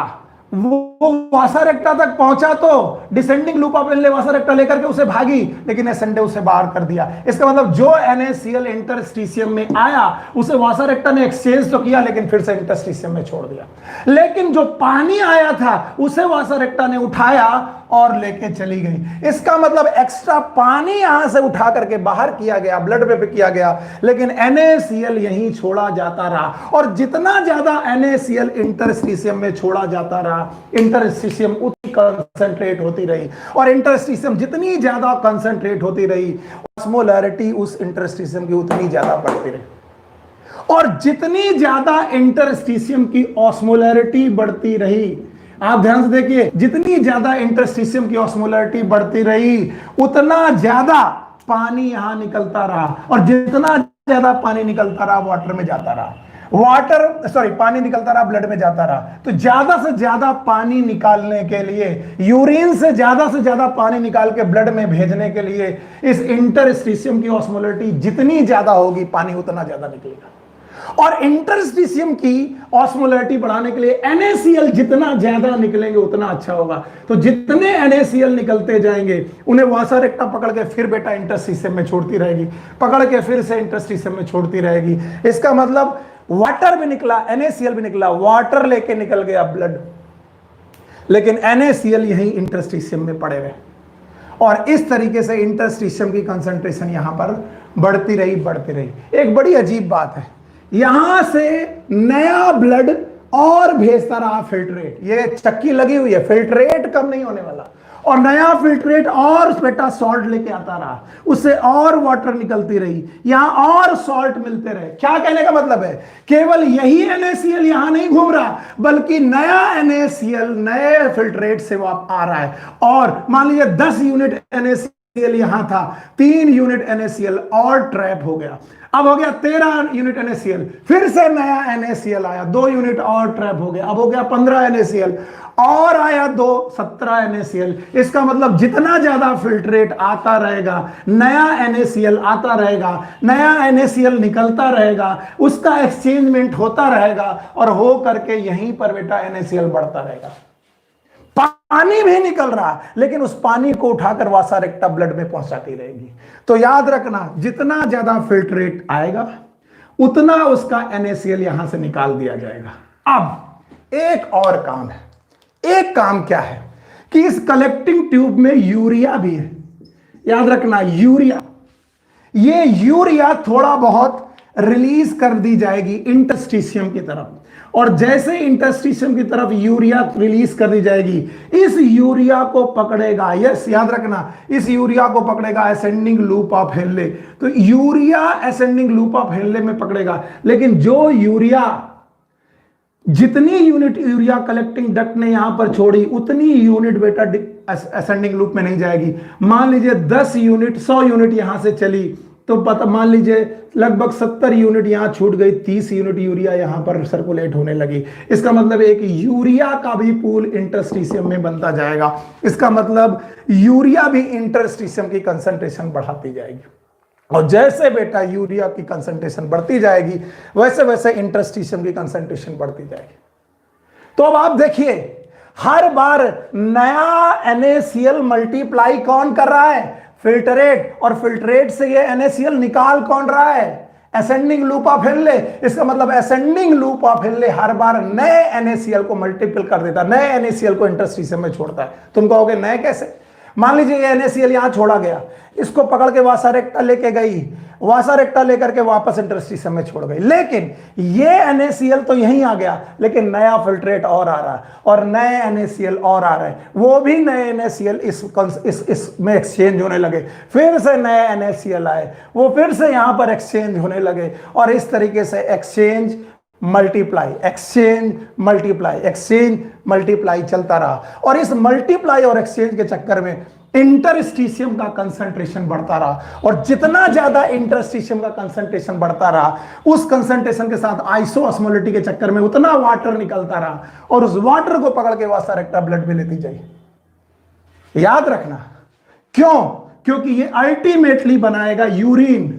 वो वासा रेक्टा तक पहुंचा तो डिसेंडिंग लूप ऑफ हेलने वासा रेक्टा लेकर के उसे भागी, लेकिन एसेंडे उसे बाहर कर दिया। इसका मतलब जो NaCl इंटरस्टिशियम में आया उसे वासा रेक्टा ने एक्सचेंज तो किया, लेकिन फिर से इंटरस्टिशियम में छोड़ दिया। लेकिन जो पानी आया था उसे वासा रेक्टा ने उठाया और लेके चली गई। इसका मतलब एक्स्ट्रा पानी यहां से उठा करके बाहर किया गया, ब्लड में किया गया, लेकिन NaCl यहीं छोड़ा जाता रहा। और जितना ज्यादा NaCl इंटरस्टिशियम में छोड़ा जाता रहा इंटरस्टिशियम उतनी कंसंट्रेट होती रही, और इंटरस्टिशियम जितनी ज्यादा कंसंट्रेट होती रही, ऑस्मोलैरिटी उस इंटरस्टिशियम की उतनी ज्यादा बढ़ती रही। और जितनी ज्यादा इंटरस्टिशियम की ऑस्मोलैरिटी बढ़ती रही, आप ध्यान से देखिए, जितनी ज्यादा इंटरस्टिशियम की ऑस्मोलैरिटी बढ़ती रही, उतना ज्यादा पानी यहां निकलता रहा, और जितना ज्यादा पानी निकलता रहा वाटर में जाता रहा, पानी निकलता रहा ब्लड में जाता रहा। तो ज्यादा से ज्यादा पानी निकालने के लिए, यूरिन से ज्यादा पानी निकाल के ब्लड में भेजने के लिए, इस इंटरस्टिशियम की ऑस्मोलैरिटी जितनी ज्यादा होगी, पानी उतना ज्यादा निकलेगा। और इंटरस्टिशियम की ऑस्मोलैरिटी बढ़ाने के लिए NaCl जितना ज्यादा निकलेंगे उतना अच्छा होगा। तो जितने NaCl निकलते जाएंगे, उन्हें वासा रेक्टा पकड़ के फिर बेटा इंटरस्टिशियम में छोड़ती रहेगी, पकड़ के फिर से इंटरस्टिशियम में छोड़ती रहेगी। इसका मतलब वाटर भी निकला, NaCl भी निकला, वाटर लेके निकल गया ब्लड, लेकिन NaCl यही इंटरस्टिशियम में पड़े हुए, और इस तरीके से इंटरस्टिशियम की कंसंट्रेशन यहां पर बढ़ती रही। एक बड़ी अजीब बात है, यहां से नया ब्लड और भेजता रहा फिल्ट्रेट, ये चक्की लगी हुई है, फिल्ट्रेट कम नहीं होने वाला, और नया फिल्ट्रेट और बेटा सॉल्ट लेके आता रहा, उससे और वाटर निकलती रही, यहां और सॉल्ट मिलते रहे। क्या कहने का मतलब है, केवल यही NaCl यहां नहीं घूम रहा, बल्कि नया NaCl नए फिल्ट्रेट से आ रहा है। और मान लीजिए 10 यूनिट NaCl यहां था, 3 यूनिट NaCl और ट्रैप हो गया, अब हो गया 13 यूनिट NaCl, फिर से नया NaCl आया, 2 यूनिट और ट्रैप हो गया, अब हो गया 15 NaCl, और आया 17 NaCl। इसका मतलब जितना ज्यादा फिल्ट्रेट आता रहेगा, नया NaCl आता रहेगा, नया NaCl निकलता रहेगा, उसका एक्सचेंजमेंट होता रहेगा, और हो करके यहीं पर बेटा NaCl बढ़ता रहेगा। पानी भी निकल रहा, लेकिन उस पानी को उठाकर वासा रेक्टा ब्लड में पहुंचाती रहेगी। तो याद रखना, जितना ज्यादा फिल्ट्रेट आएगा, उतना उसका NaCl यहां से निकाल दिया जाएगा। अब एक और काम है, एक काम क्या है कि इस कलेक्टिंग ट्यूब में यूरिया भी है। याद रखना, ये यूरिया थोड़ा बहुत रिलीज कर दी जाएगी इंटरस्टिशियम की तरफ, और जैसे इंटरस्टिशियम की तरफ यूरिया रिलीज कर दी जाएगी, इस यूरिया को पकड़ेगा, याद रखना, इस यूरिया को पकड़ेगा असेंडिंग लूप ऑफ हेनले। तो urea ascending loop of Henle में पकड़ेगा, लेकिन जो यूरिया, जितनी यूनिट यूरिया कलेक्टिंग डक्ट ने यहां पर छोड़ी, उतनी यूनिट बेटा असेंडिंग लूप में नहीं जाएगी। मान लीजिए 10 यूनिट 100 यूनिट यहां से चली, तो पता मान लीजिए लगभग 70 यूनिट यहां छूट गई, 30 यूनिट यूरिया यहां पर सर्कुलेट होने लगी। इसका मतलब एक यूरिया का भी पूल इंटरस्टिशियम में बनता जाएगा। इसका मतलब यूरिया भी इंटरस्टिशियम की कंसंट्रेशन बढ़ाती जाएगी, और जैसे बेटा यूरिया की कंसंट्रेशन बढ़ती जाएगी, वैसे वैसे इंटरस्टिशियम की कंसंट्रेशन बढ़ती जाएगी। तो अब आप देखिए, हर बार नया NaCl मल्टीप्लाई कौन कर रहा है, फिल्ट्रेट, और फिल्ट्रेट से ये NaCl निकाल कौन रहा है, असेंडिंग लूप ऑफ हेनले। इसका मतलब असेंडिंग लूप ऑफ हेनले हर बार नए NaCl को मल्टीपल कर देता है, नए NaCl को इंटरस्टिशियम में छोड़ता है। तुम कहोगे नए कैसे? मान लीजिए ये NaCl यहां छोड़ा गया, इसको पकड़ के वासा रेक्टा लेके गई, वासा रेक्टा लेकर के वापस इंटरस्टिशियम में छोड़ गई, लेकिन ये NaCl तो यहीं आ गया, लेकिन नया फिल्ट्रेट और आ रहा है, और नए NaCl और आ रहे हैं, वो भी नए NaCl इसमें एक्सचेंज होने लगे, फिर से नए NaCl आए, वो फिर से यहां पर एक्सचेंज होने लगे, और इस तरीके से exchange multiply, exchange multiply, exchange multiply चलता रहा। और इस मल्टीप्लाई और एक्सचेंज के चक्कर में इंटरस्टिशियम का कंसंट्रेशन बढ़ता रहा, और जितना ज्यादा इंटरस्टिशियम का कंसंट्रेशन बढ़ता रहा, उस कंसंट्रेशन के साथ आइसोऑस्मोलिटी के चक्कर में उतना वाटर निकलता रहा, और उस वाटर को पकड़ के वासा रेक्टा ब्लड में लेती जाए। याद रखना, क्यों? क्योंकि ये अल्टीमेटली बनाएगा यूरिन।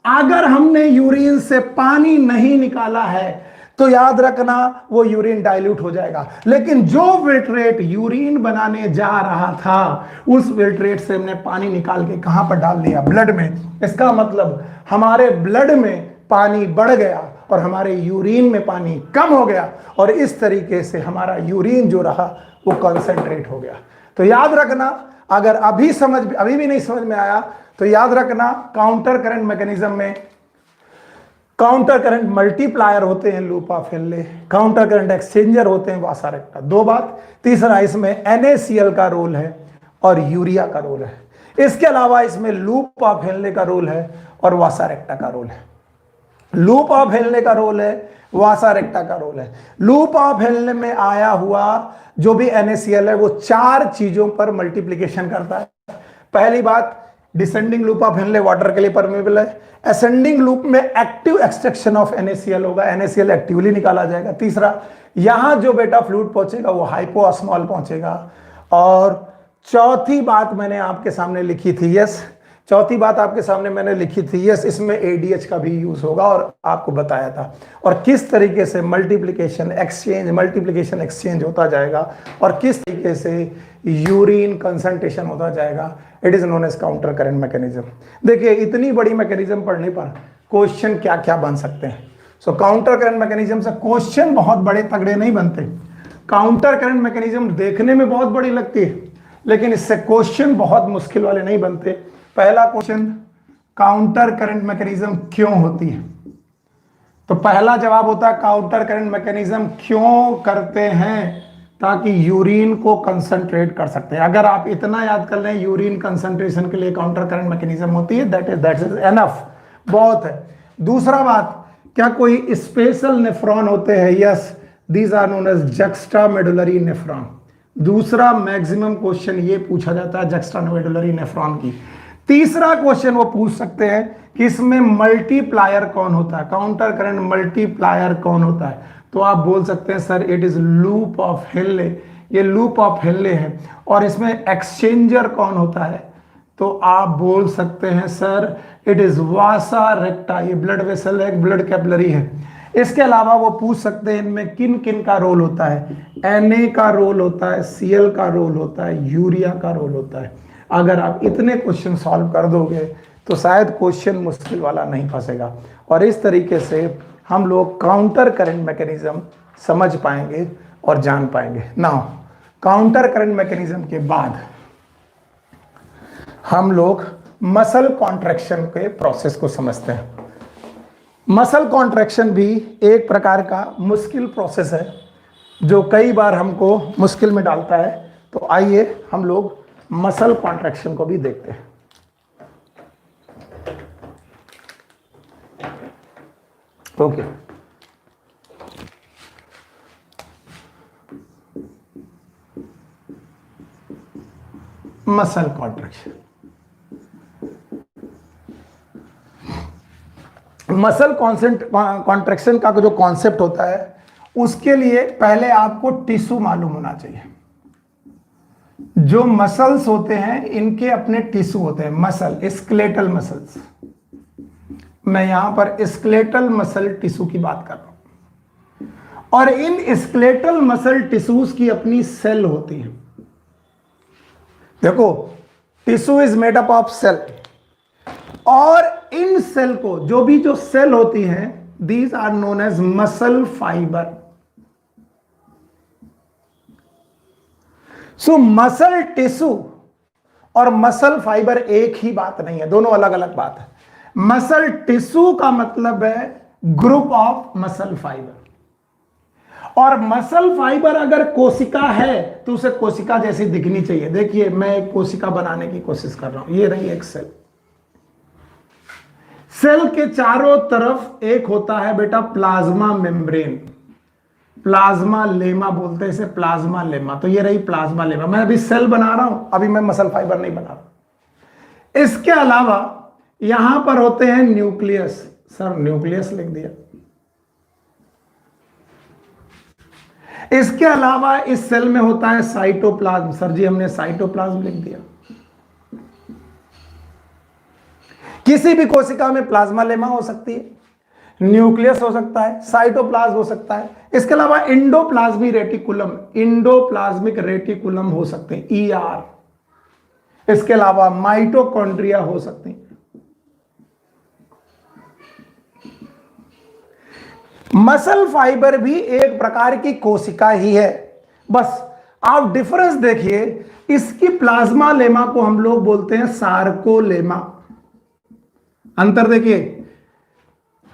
अगर हमने यूरिन से पानी नहीं निकाला है, तो याद रखना वो यूरिन डाइल्यूट हो जाएगा, लेकिन जो फिल्ट्रेट यूरिन बनाने जा रहा था, उस फिल्ट्रेट से हमने पानी निकाल के कहां पर डाल दिया, ब्लड में। इसका मतलब हमारे ब्लड में पानी बढ़ गया और हमारे यूरिन में पानी कम हो गया, और इस तरीके से हमारा यूरिन जो रहा वो कंसंट्रेट हो गया। तो याद रखना, अगर अभी भी नहीं समझ में आया, तो याद रखना काउंटर करंट मैकेनिज्म में काउंटर करंट मल्टीप्लायर होते हैं loop of Henle, counter current exchanger होते हैं वासा रेक्टा। दो बात। तीसरा, इसमें NaCl का रोल है और यूरिया का रोल है। इसके अलावा इसमें लूप ऑफ हेनले का रोल है और वासा रेक्टा का रोल है। लूप ऑफ हेनले का रोल है, वासा रेक्टा का रोल है। लूप ऑफ हेनले में आया हुआ जो भी NaCl है वो 4 चीजों पर मल्टीप्लीकेशन करता है। पहली बात, descending loop of Henle water के लिए परमेबल है। असेंडिंग लूप में एक्टिव एक्सट्रैक्शन ऑफ NaCl होगा, NaCl एक्टिवली निकाला जाएगा। तीसरा, यहां जो बेटा फ्लूइड पहुंचेगा वो हाइपोऑस्मॉल पहुंचेगा। और चौथी बात मैंने आपके सामने लिखी थी, यस, चौथी बात आपके सामने मैंने लिखी थी, यस, इसमें ADH का भी यूज होगा और आपको बताया था। और किस तरीके से मल्टीप्लिकेशन एक्सचेंज होता जाएगा और किस तरीके से यूरिन कंसंट्रेशन होता जाएगा। It is known as counter current mechanism. देखिए, इतनी बड़ी मैकेनिज्म पढ़ने पर क्वेश्चन क्या क्या बन सकते हैं। सो काउंटर करंट मैकेनिज्म से क्वेश्चन बहुत बड़े तगड़े नहीं बनते। काउंटर करंट मैकेनिज्म देखने में बहुत बड़ी लगती है, लेकिन इससे क्वेश्चन बहुत मुश्किल वाले नहीं बनते। पहला क्वेश्चन, काउंटर करंट मैकेनिज्म क्यों होती है? तो पहला जवाब होता है काउंटर करंट मैकेनिज्म क्यों करते हैं, ताकि यूरिन को कंसंट्रेट कर सकते हैं। अगर आप इतना याद कर लें यूरिन कंसंट्रेशन के लिए काउंटर करंट मैकेनिज्म होती है, दैट इज एनफ, बहुत है। दूसरा बात, क्या कोई स्पेशल नेफ्रॉन होते हैं? Yes, these are known as juxtamedullary nephron. दूसरा मैक्सिमम क्वेश्चन ये पूछा जाता है जक्स्ट्रा मेडुलरी नेफ्रॉन की। तीसरा क्वेश्चन वो पूछ सकते हैं कि इसमें मल्टीप्लायर कौन होता है, काउंटर करंट मल्टीप्लायर कौन होता है? तो आप बोल सकते हैं sir it is loop of Henle, ये लूप ऑफ हेनले है। और इसमें एक्सचेंजर कौन होता है? तो आप बोल सकते हैं सर इट इज वासा रेक्टा, ये ब्लड वेसल है, ब्लड कैपिलरी है। इसके अलावा वो पूछ सकते हैं इनमें किन किन का रोल होता है। Na का रोल होता है, Cl का रोल होता है, यूरिया का रोल होता है। अगर आप इतने क्वेश्चन सॉल्व कर दोगे तो शायद क्वेश्चन मुश्किल वाला नहीं फंसेगा। और इस तरीके से हम लोग काउंटर करंट मैकेनिज्म समझ पाएंगे और जान पाएंगे। नाउ काउंटर करंट मैकेनिज्म के बाद हम लोग मसल कॉन्ट्रैक्शन के प्रोसेस को समझते हैं। मसल कॉन्ट्रैक्शन भी एक प्रकार का मुश्किल प्रोसेस है जो कई बार हमको मुश्किल में डालता है। तो आइए हम लोग मसल कॉन्ट्रैक्शन को भी देखते हैं। Okay, muscle contraction. Muscle contraction का जो कॉन्सेप्ट होता है उसके लिए पहले आपको टिश्यू मालूम होना चाहिए। जो मसल्स होते हैं इनके अपने टिश्यू होते हैं, मसल, स्केलेटल मसल्स। मैं यहां पर स्केलेटल मसल टिश्यू की बात कर रहा हूं। और इन स्केलेटल मसल टिश्यूज की अपनी सेल होती है। देखो, tissue is made up of cell, और इन सेल को जो सेल होती हैं these are known as muscle fiber. So muscle tissue और मसल फाइबर एक ही बात नहीं है, दोनों अलग अलग बात है। मसल टिश्यू का मतलब है ग्रुप ऑफ मसल फाइबर, और मसल फाइबर अगर कोशिका है तो उसे कोशिका जैसी दिखनी चाहिए। देखिए, मैं एक कोशिका बनाने की कोशिश कर रहा हूं, ये रही एक सेल। सेल के चारों तरफ एक होता है बेटा प्लाज्मा मेम्ब्रेन, प्लाज्मा लेमा बोलते हैं इसे, प्लाज्मा लेमा। तो ये रही प्लाज्मा लेमा। मैं अभी सेल बना रहा हूं, अभी मैं मसल फाइबर नहीं बना रहा। इसके अलावा यहां पर होते हैं न्यूक्लियस। सर न्यूक्लियस लिख दिया। इसके अलावा इस सेल में होता है साइटोप्लाज्म। सर जी हमने साइटोप्लाज्म लिख दिया। किसी भी कोशिका में प्लाज्मा लेमा हो सकती है, न्यूक्लियस हो सकता है, साइटोप्लाज्म हो सकता है। इसके अलावा इंडोप्लाज्मिक रेटिकुलम, इंडोप्लाज्मिक रेटिकुलम हो सकते हैं, ER। इसके अलावा माइटोकॉन्ड्रिया हो सकते हैं। मसल फाइबर भी एक प्रकार की कोशिका ही है, बस आप डिफरेंस देखिए। इसकी प्लाज्मा लेमा को हम लोग बोलते हैं सार्कोलेमा। अंतर देखिए,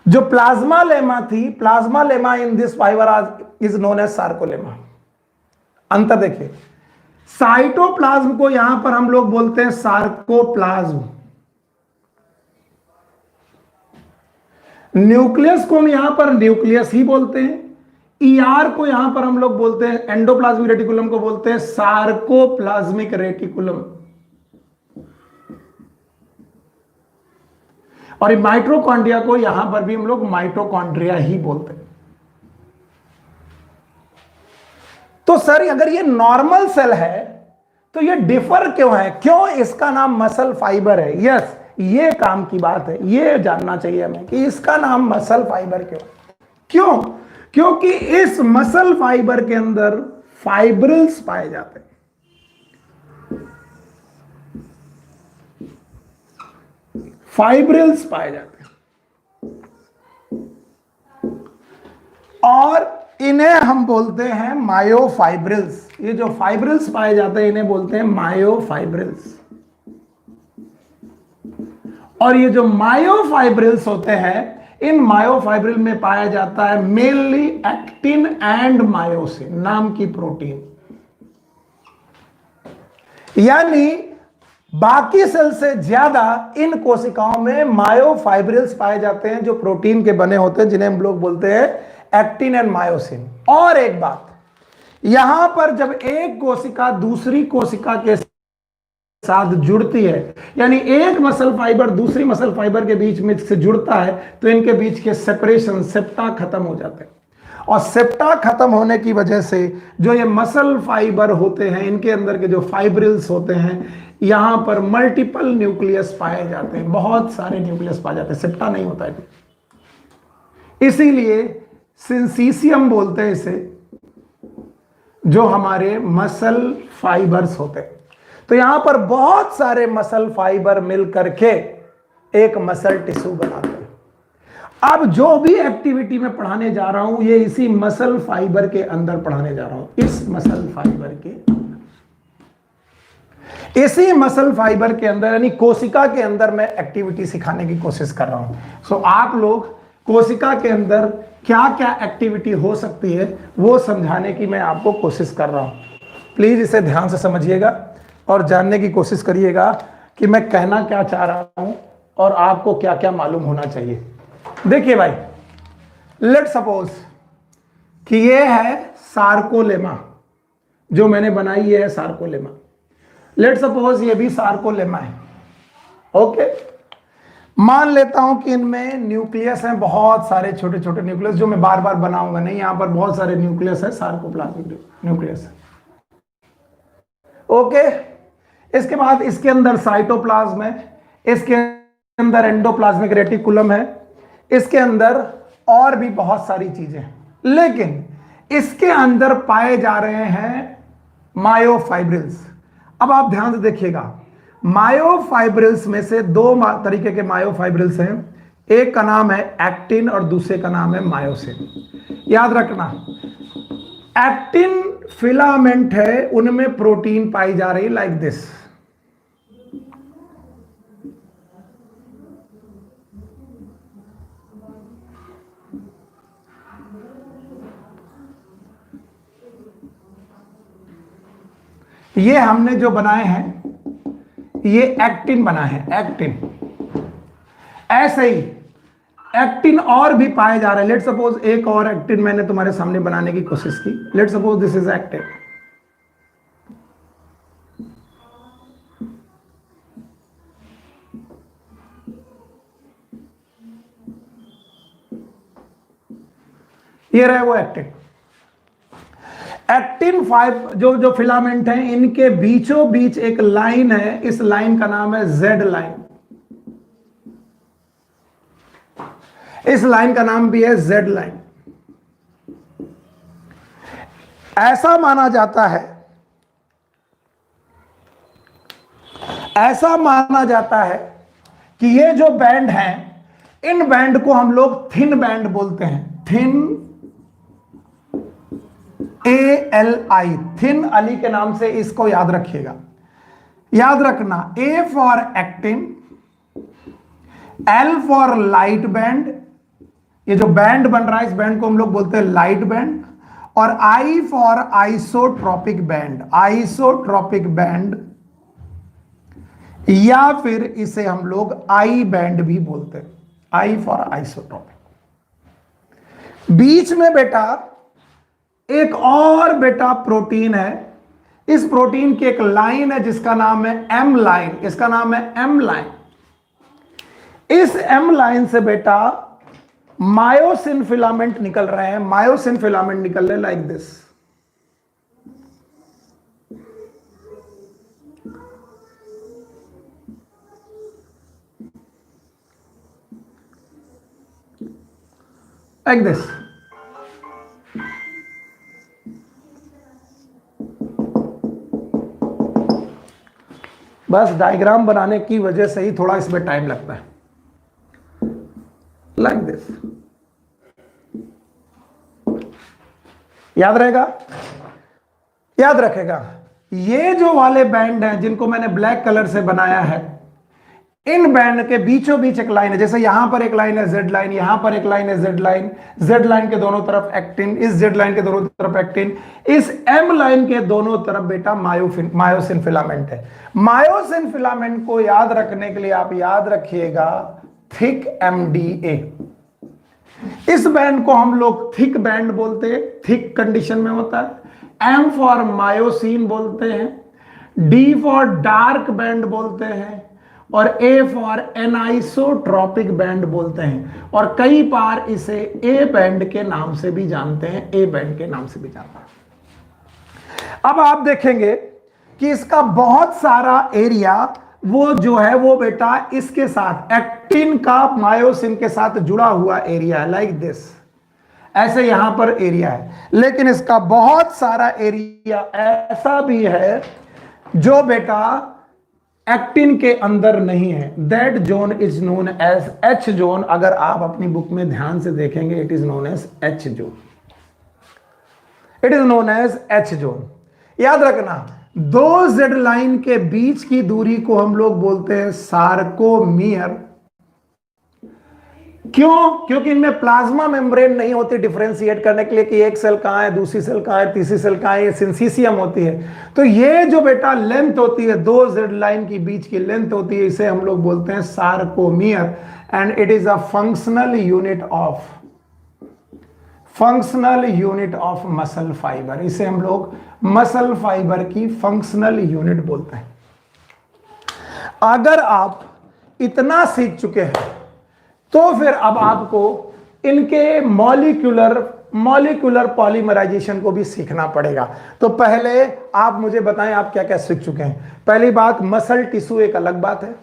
जो प्लाज्मा लेमा थी, plasma lemma in this fiber is known as sarcolemma. अंतर देखिए, साइटोप्लाज्म को यहां पर हम लोग बोलते हैं सार्कोप्लाज्म, न्यूक्लियस को हम यहां पर न्यूक्लियस ही बोलते हैं, ईआर को यहां पर हम लोग बोलते हैं, एंडोप्लाज्मिक रेटिकुलम को बोलते हैं सार्कोप्लाज्मिक रेटिकुलम, और माइटोकॉन्ड्रिया को यहां पर भी हम लोग माइटोकॉन्ड्रिया ही बोलते हैं। तो सर अगर ये नॉर्मल सेल है तो ये डिफर क्यों है, क्यों इसका नाम मसल फाइबर है? यस, ये काम की बात है, ये जानना चाहिए हमें कि इसका नाम मसल फाइबर क्यों? क्योंकि इस मसल फाइबर के अंदर फाइब्रिल्स पाए जाते हैं। फाइब्रिल्स पाए जाते हैं और इन्हें हम बोलते हैं मायोफाइब्रिल्स। ये जो फाइब्रिल्स पाए जाते हैं इन्हें बोलते हैं मायोफाइब्रिल्स। और ये जो मायोफाइब्रिल्स होते हैं, इन मायोफाइब्रिल में पाया जाता है मेनली एक्टिन एंड मायोसिन नाम की प्रोटीन। यानी बाकी सेल से ज्यादा इन कोशिकाओं में मायोफाइब्रिल्स पाए जाते हैं जो प्रोटीन के बने होते हैं, जिन्हें हम लोग बोलते हैं एक्टिन एंड मायोसिन। और एक बात, यहां पर जब एक कोशिका दूसरी कोशिका के साथ जुड़ती है, यानी एक मसल फाइबर दूसरी मसल फाइबर के बीच में से जुड़ता है, तो इनके बीच के सेपरेशन, सेप्टा खत्म हो जाते हैं। और सेप्टा खत्म होने की वजह से जो ये मसल फाइबर होते हैं, इनके अंदर के जो फाइब्रिल्स होते हैं, यहां पर मल्टीपल न्यूक्लियस पाए जाते हैं, बहुत सारे न्यूक्लियस पाए जाते हैं, सेप्टा नहीं होता है। इसीलिए सिंसीशियम बोलते हैं इसे, जो हमारे मसल फाइबर्स होते हैं। तो यहां पर बहुत सारे मसल फाइबर मिल करके एक मसल टिश्यू बनाते हैं। अब जो भी एक्टिविटी में पढ़ाने जा रहा हूं, ये इसी मसल फाइबर के अंदर पढ़ाने जा रहा हूं, इस मसल फाइबर के अंदर, इसी मसल फाइबर के अंदर, यानी कोशिका के अंदर मैं एक्टिविटी सिखाने की कोशिश कर रहा हूं। सो आप लोग कोशिका के अंदर क्या क्या एक्टिविटी हो सकती है वो समझाने की मैं आपको कोशिश कर रहा हूं। प्लीज इसे ध्यान से समझिएगा और जानने की कोशिश करिएगा कि मैं कहना क्या चाह रहा हूं और आपको क्या क्या मालूम होना चाहिए। देखिए भाई, लेट सपोज कि ये है सार्कोलेमा, जो मैंने बनाई ये है सार्कोलेमा। लेट सपोज ये भी सार्कोलेमा है। ओके, मान लेता हूं कि इनमें न्यूक्लियस हैं, बहुत सारे छोटे छोटे न्यूक्लियस, जो मैं बार बार बनाऊंगा नहीं, यहां पर बहुत सारे न्यूक्लियस है, सार्कोप्लाज्मिक न्यूक्लियस। ओके, इसके बाद इसके अंदर साइटोप्लाज्म है, इसके अंदर एंडोप्लाज्मिक रेटिकुलम है, इसके अंदर और भी बहुत सारी चीजें हैं, लेकिन इसके अंदर पाए जा रहे हैं मायोफाइब्रिल्स। अब आप ध्यान से देखिएगा, मायोफाइब्रिल्स में से दो तरीके के मायोफाइब्रिल्स हैं, एक का नाम है एक्टिन और दूसरे का नाम है मायोसिन। याद रखना, एक्टिन फिलामेंट है, उनमें प्रोटीन पाई जा रही लाइक दिस। ये हमने जो बनाए हैं ये एक्टिन बना है, एक्टिन। ऐसे ही एक्टिन और भी पाए जा रहे हैं। लेट सपोज एक और एक्टिन मैंने तुम्हारे सामने बनाने की कोशिश की। Let suppose this is actin. ये रहे वो एक्टिन। एक्टिन फाइव जो फिलामेंट हैं, इनके बीचों बीच एक लाइन है, इस लाइन का नाम है जेड लाइन। इस लाइन का नाम भी है जेड लाइन। ऐसा माना जाता है कि ये जो बैंड हैं, इन बैंड को हम लोग थिन बैंड बोलते हैं। थिन ALI, थिन अली के नाम से इसको याद रखिएगा। याद रखना, A for actin, L for light band, ये जो बैंड बन रहा है, इस बैंड को हम लोग बोलते हैं लाइट बैंड। और I for isotropic band, isotropic band, या फिर इसे हम लोग आई बैंड भी बोलते हैं, आई फॉर आइसोट्रॉपिक। बीच में बेटा एक और बेटा प्रोटीन है, इस प्रोटीन की एक लाइन है जिसका नाम है एम लाइन, इसका नाम है एम लाइन। इस एम लाइन से बेटा मायोसिन फिलामेंट निकल रहे हैं, मायोसिन फिलामेंट निकल रहे लाइक दिस। Like this. बस डायग्राम बनाने की वजह से ही थोड़ा इसमें टाइम लगता है। लाइक दिस, याद रहेगा, याद रखेगा। ये जो वाले बैंड हैं जिनको मैंने ब्लैक कलर से बनाया है, इन बैंड के बीचों बीच एक लाइन है, जैसे यहां पर एक लाइन है जेड लाइन, यहां पर एक लाइन है जेड लाइन, जेड लाइन के दोनों तरफ एक्टिन, इस जेड लाइन के दोनों तरफ एक्टिन, इस एम लाइन के दोनों तरफ बेटा मायोसिन फिलामेंट है। मायोसिन फिलामेंट को याद रखने के लिए आप याद रखिएगा थिक एमडीए। इस बैंड को हम लोग थिक बैंड बोलते हैं, थिक कंडीशन में होता है। एम फॉर मायोसिन बोलते हैं, डी फॉर डार्क बैंड बोलते हैं, और ए फॉर एनाइसोट्रॉपिक बैंड बोलते हैं। और कई बार इसे ए बैंड के नाम से भी जानते हैं, ए बैंड के नाम से भी जानते हैं। अब आप देखेंगे कि इसका बहुत सारा एरिया वो जो है वो बेटा इसके साथ एक्टिन का मायोसिन के साथ जुड़ा हुआ एरिया है, लाइक दिस। ऐसे यहां पर एरिया है, लेकिन इसका बहुत सारा एरिया ऐसा भी है जो बेटा एक्टिन के अंदर नहीं है। That zone is known as H zone. अगर आप अपनी बुक में ध्यान से देखेंगे, it is known as H zone, it is known as H zone. याद रखना, दो जेड लाइन के बीच की दूरी को हम लोग बोलते हैं सार्कोमियर। क्यों? क्योंकि इनमें प्लाज्मा मेम्ब्रेन नहीं होती डिफरेंशिएट करने के लिए कि एक सेल कहां है, दूसरी सेल कहां है, तीसरी सेल कहां है, ये सिंसीसियम होती है। तो ये जो बेटा लेंथ होती है, दो जेड लाइन की बीच की लेंथ होती है, इसे हम लोग बोलते हैं sarcomere. And it is a functional unit of muscle fibre. इसे हम लोग मसल फाइबर की फंक्शनल यूनिट बोलते हैं। अगर आप इतना सीख चुके हैं तो फिर अब आपको इनके मॉलिक्यूलर पॉलीमराइजेशन को भी सीखना पड़ेगा। तो पहले आप मुझे बताएं आप क्या क्या सीख चुके हैं। पहली बात, मसल टिश्यू एक अलग बात है।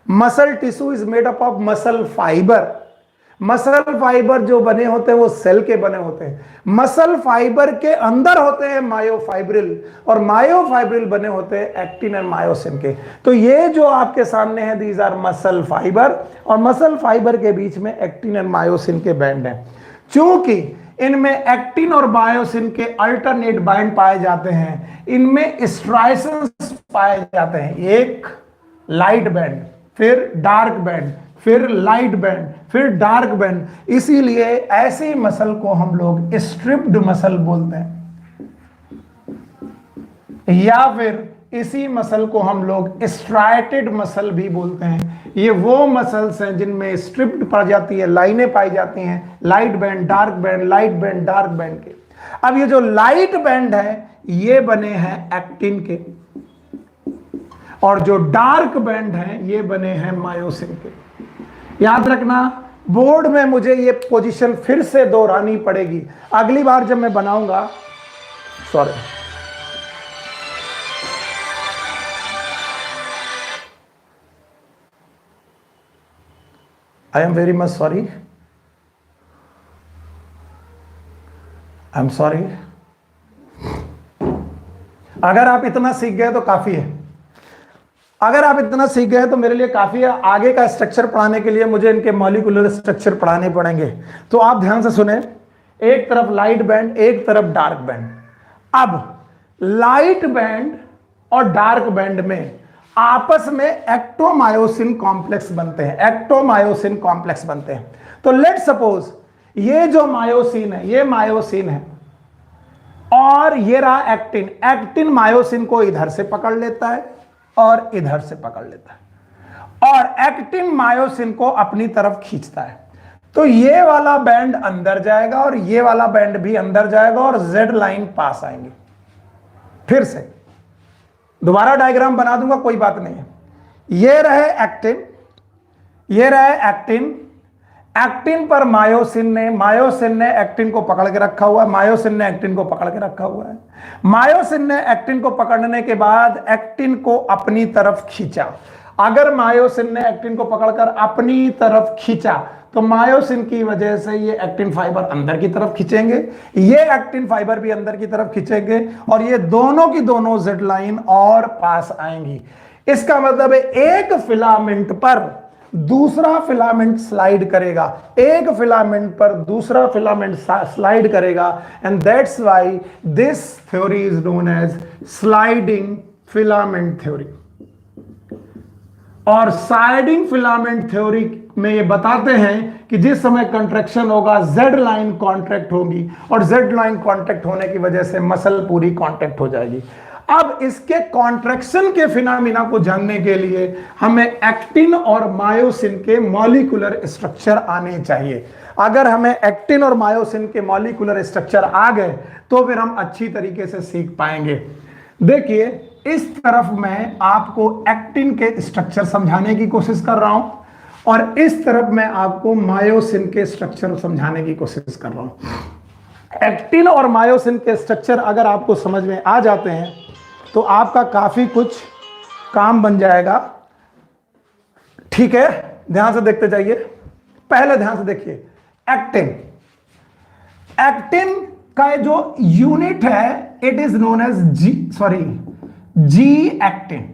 Muscle tissue is made up of muscle fibre. Muscle fibre जो बने होते हैं वो सेल के बने होते हैं। मसल फाइबर के अंदर होते हैं मायोफाइब्रिल, और मायोफाइब्रिल बने होते हैं एक्टिन एंड मायोसिन के। तो ये जो आपके सामने है, दीज आर मसल फाइबर, और मसल फाइबर के बीच में एक्टिन एंड मायोसिन के बैंड हैं। चूंकि इनमें एक्टिन और मायोसिन के अल्टरनेट बैंड पाए जाते हैं, इनमें स्ट्राइसन्स पाए जाते हैं, एक लाइट बैंड, फिर डार्क बैंड, फिर लाइट बैंड, फिर डार्क बैंड। इसीलिए ऐसी मसल को हम लोग स्ट्रिप्ड मसल बोलते हैं, या फिर इसी मसल को हम लोग स्ट्राइटेड मसल भी बोलते हैं। ये वो मसल्स हैं जिनमें स्ट्रिप्ड पाई जाती है, लाइनें पाई जाती हैं, light band, dark band, light band, dark band के। अब ये जो लाइट बैंड है ये बने हैं एक्टिन के, और जो डार्क बैंड है ये बने हैं मायोसिन के। याद रखना, बोर्ड में मुझे ये पोजीशन फिर से दोहरानी पड़ेगी अगली बार जब मैं बनाऊंगा। Sorry, I am very much sorry, I am sorry. अगर आप इतना सीख गए तो काफी है, अगर आप इतना सीख गए तो मेरे लिए काफी है। आगे का स्ट्रक्चर पढ़ाने के लिए मुझे इनके मॉलिक्यूलर स्ट्रक्चर पढ़ाने पड़ेंगे। तो आप ध्यान से सुने, एक तरफ लाइट बैंड, एक तरफ डार्क बैंड। अब लाइट बैंड और डार्क बैंड में आपस में एक्टोमायोसिन कॉम्प्लेक्स बनते हैं, एक्टोमायोसिन कॉम्प्लेक्स बनते हैं। तो लेट सपोज ये जो मायोसिन है, ये मायोसिन है, और ये रहा एक्टिन। एक्टिन मायोसिन को इधर से पकड़ लेता है और इधर से पकड़ लेता है, और एक्टिन मायोसिन को अपनी तरफ खींचता है। तो ये वाला बैंड अंदर जाएगा और ये वाला बैंड भी अंदर जाएगा और जेड लाइन पास आएंगे। फिर से दोबारा डायग्राम बना दूंगा, कोई बात नहीं है। ये रहे एक्टिन, ये रहे एक्टिन। एक्टिन पर मायोसिन ने एक्टिन को पकड़ के रखा हुआ है, मायोसिन ने एक्टिन को पकड़ के रखा हुआ है। मायोसिन ने एक्टिन को पकड़ने के बाद एक्टिन को अपनी तरफ खींचा। अगर मायोसिन ने एक्टिन को पकड़कर अपनी तरफ खींचा तो मायोसिन की वजह से ये एक्टिन फाइबर अंदर की तरफ खींचेंगे, ये एक्टिन फाइबर भी अंदर की तरफ खींचेंगे, और ये दोनों की दोनों जेड लाइन और पास आएंगी। इसका मतलब है एक फिलामेंट पर दूसरा फिलामेंट स्लाइड करेगा, एक फिलामेंट पर दूसरा फिलामेंट स्लाइड करेगा, and that's why this theory is known as sliding filament theory. और स्लाइडिंग फिलामेंट थ्योरी में ये बताते हैं कि जिस समय कंट्रैक्शन होगा जेड लाइन कॉन्ट्रैक्ट होगी, और जेड लाइन कॉन्ट्रैक्ट होने की वजह से मसल पूरी कॉन्ट्रैक्ट हो जाएगी। अब इसके कॉन्ट्रैक्शन के फिनोमिना को जानने के लिए हमें एक्टिन और मायोसिन के मॉलिक्यूलर स्ट्रक्चर आने चाहिए। अगर हमें एक्टिन और मायोसिन के मॉलिक्यूलर स्ट्रक्चर आ गए तो फिर हम अच्छी तरीके से सीख पाएंगे। देखिए, इस तरफ मैं आपको एक्टिन के स्ट्रक्चर समझाने की कोशिश कर रहा हूं, और इस तरफ मैं आपको मायोसिन के स्ट्रक्चर समझाने की कोशिश कर रहा हूं। एक्टिन और मायोसिन के स्ट्रक्चर अगर आपको समझ में आ जाते हैं तो आपका काफी कुछ काम बन जाएगा। ठीक है, ध्यान से देखते जाइए। पहले ध्यान से देखिए, एक्टिन। एक्टिन का जो यूनिट है it is known as G actin.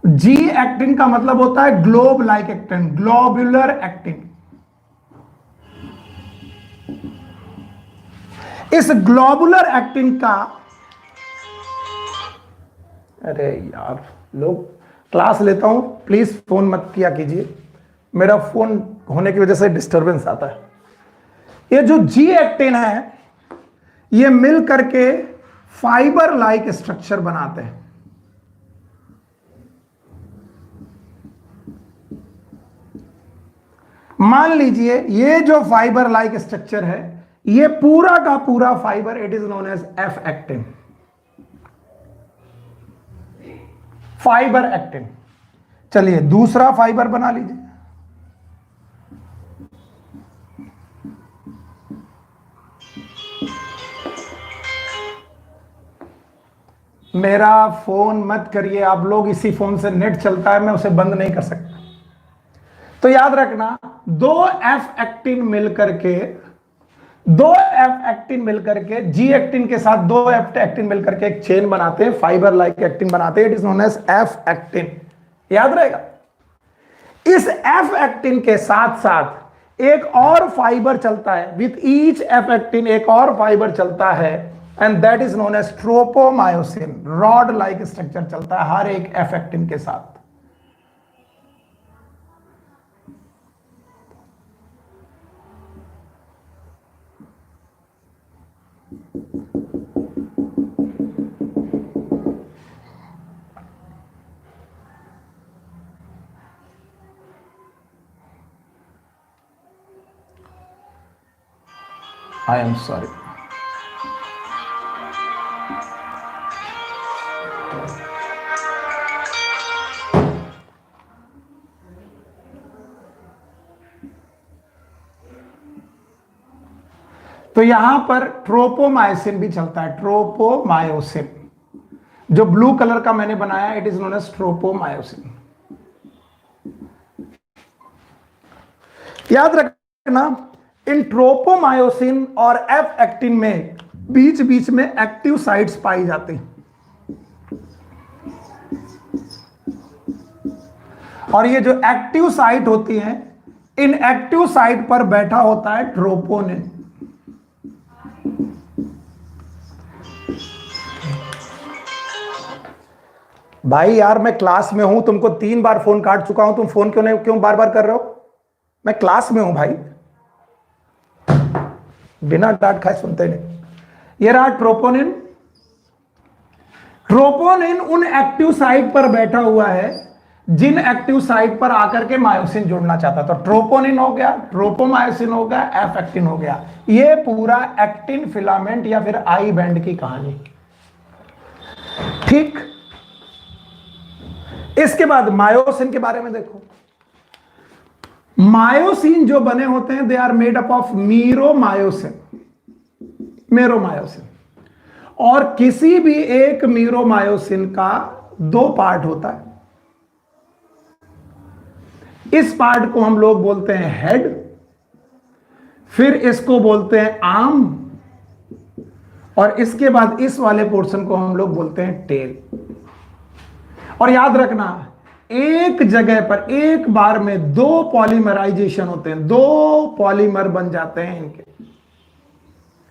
G actin का मतलब होता है globe like actin, globular actin. इस ग्लोबुलर एक्टिन का, अरे यार लोग क्लास लेता हूं, प्लीज फोन मत किया कीजिए, मेरा फोन होने की वजह से डिस्टरबेंस आता है। ये जो जी एक्टिन है ये मिल करके फाइबर लाइक स्ट्रक्चर बनाते हैं। मान लीजिए ये जो फाइबर लाइक स्ट्रक्चर है ये पूरा का पूरा fiber it is known as F actin, fiber actin. चलिए दूसरा फाइबर बना लीजिए। मेरा फोन मत करिए आप लोग, इसी फोन से नेट चलता है, मैं उसे बंद नहीं कर सकता। तो याद रखना, दो एफ एक्टिन मिलकर के जी एक्टिन के साथ दो एफ एक्टिन मिलकर के एक चेन बनाते हैं, फाइबर लाइक एक्टिन बनाते हैं, it is known as F actin. याद रहेगा। इस एफ एक्टिन के साथ साथ एक और फाइबर चलता है, विथ ईच एफ एक्टिन एक और फाइबर चलता है, and that is known as tropomyosin. Rod like structure चलता है हर एक एफ एक्टिन के साथ। I am sorry. तो यहां पर ट्रोपोमायोसिन भी चलता है, ट्रोपोमायोसिन जो ब्लू कलर का मैंने बनाया it is known as tropomyosin. याद रखना, इन ट्रोपोमायोसिन और एफ एक्टिन में बीच बीच में एक्टिव साइट्स पाई जाती हैं, और ये जो एक्टिव साइट होती हैं इन एक्टिव साइट पर बैठा होता है ट्रोपोनिन। भाई यार मैं क्लास में हूं, तुमको 3 बार फोन काट चुका हूं, तुम फोन क्यों बार बार कर रहे हो? मैं क्लास में हूं भाई। बिना डांट खाए सुनते नहीं। ये रहा ट्रोपोनिन। ट्रोपोनिन उन एक्टिव साइट पर बैठा हुआ है जिन एक्टिव साइट पर आकर के मायोसिन जुड़ना चाहता। तो ट्रोपोनिन हो गया, ट्रोपोमायोसिन हो गया, एफ एक्टिन हो गया। ये पूरा एक्टिन फिलामेंट या फिर आई बैंड की कहानी। ठीक, इसके बाद मायोसिन के बारे में देखो। मायोसिन जो बने होते हैं, they are made up of meromyosin, meromyosin. और किसी भी एक मीरोमायोसिन का दो पार्ट होता है। इस पार्ट को हम लोग बोलते हैं हेड, फिर इसको बोलते हैं आर्म, और इसके बाद इस वाले पोर्शन को हम लोग बोलते हैं टेल। और याद रखना, एक जगह पर एक बार में दो पॉलीमराइजेशन होते हैं, दो पॉलीमर बन जाते हैं इनके,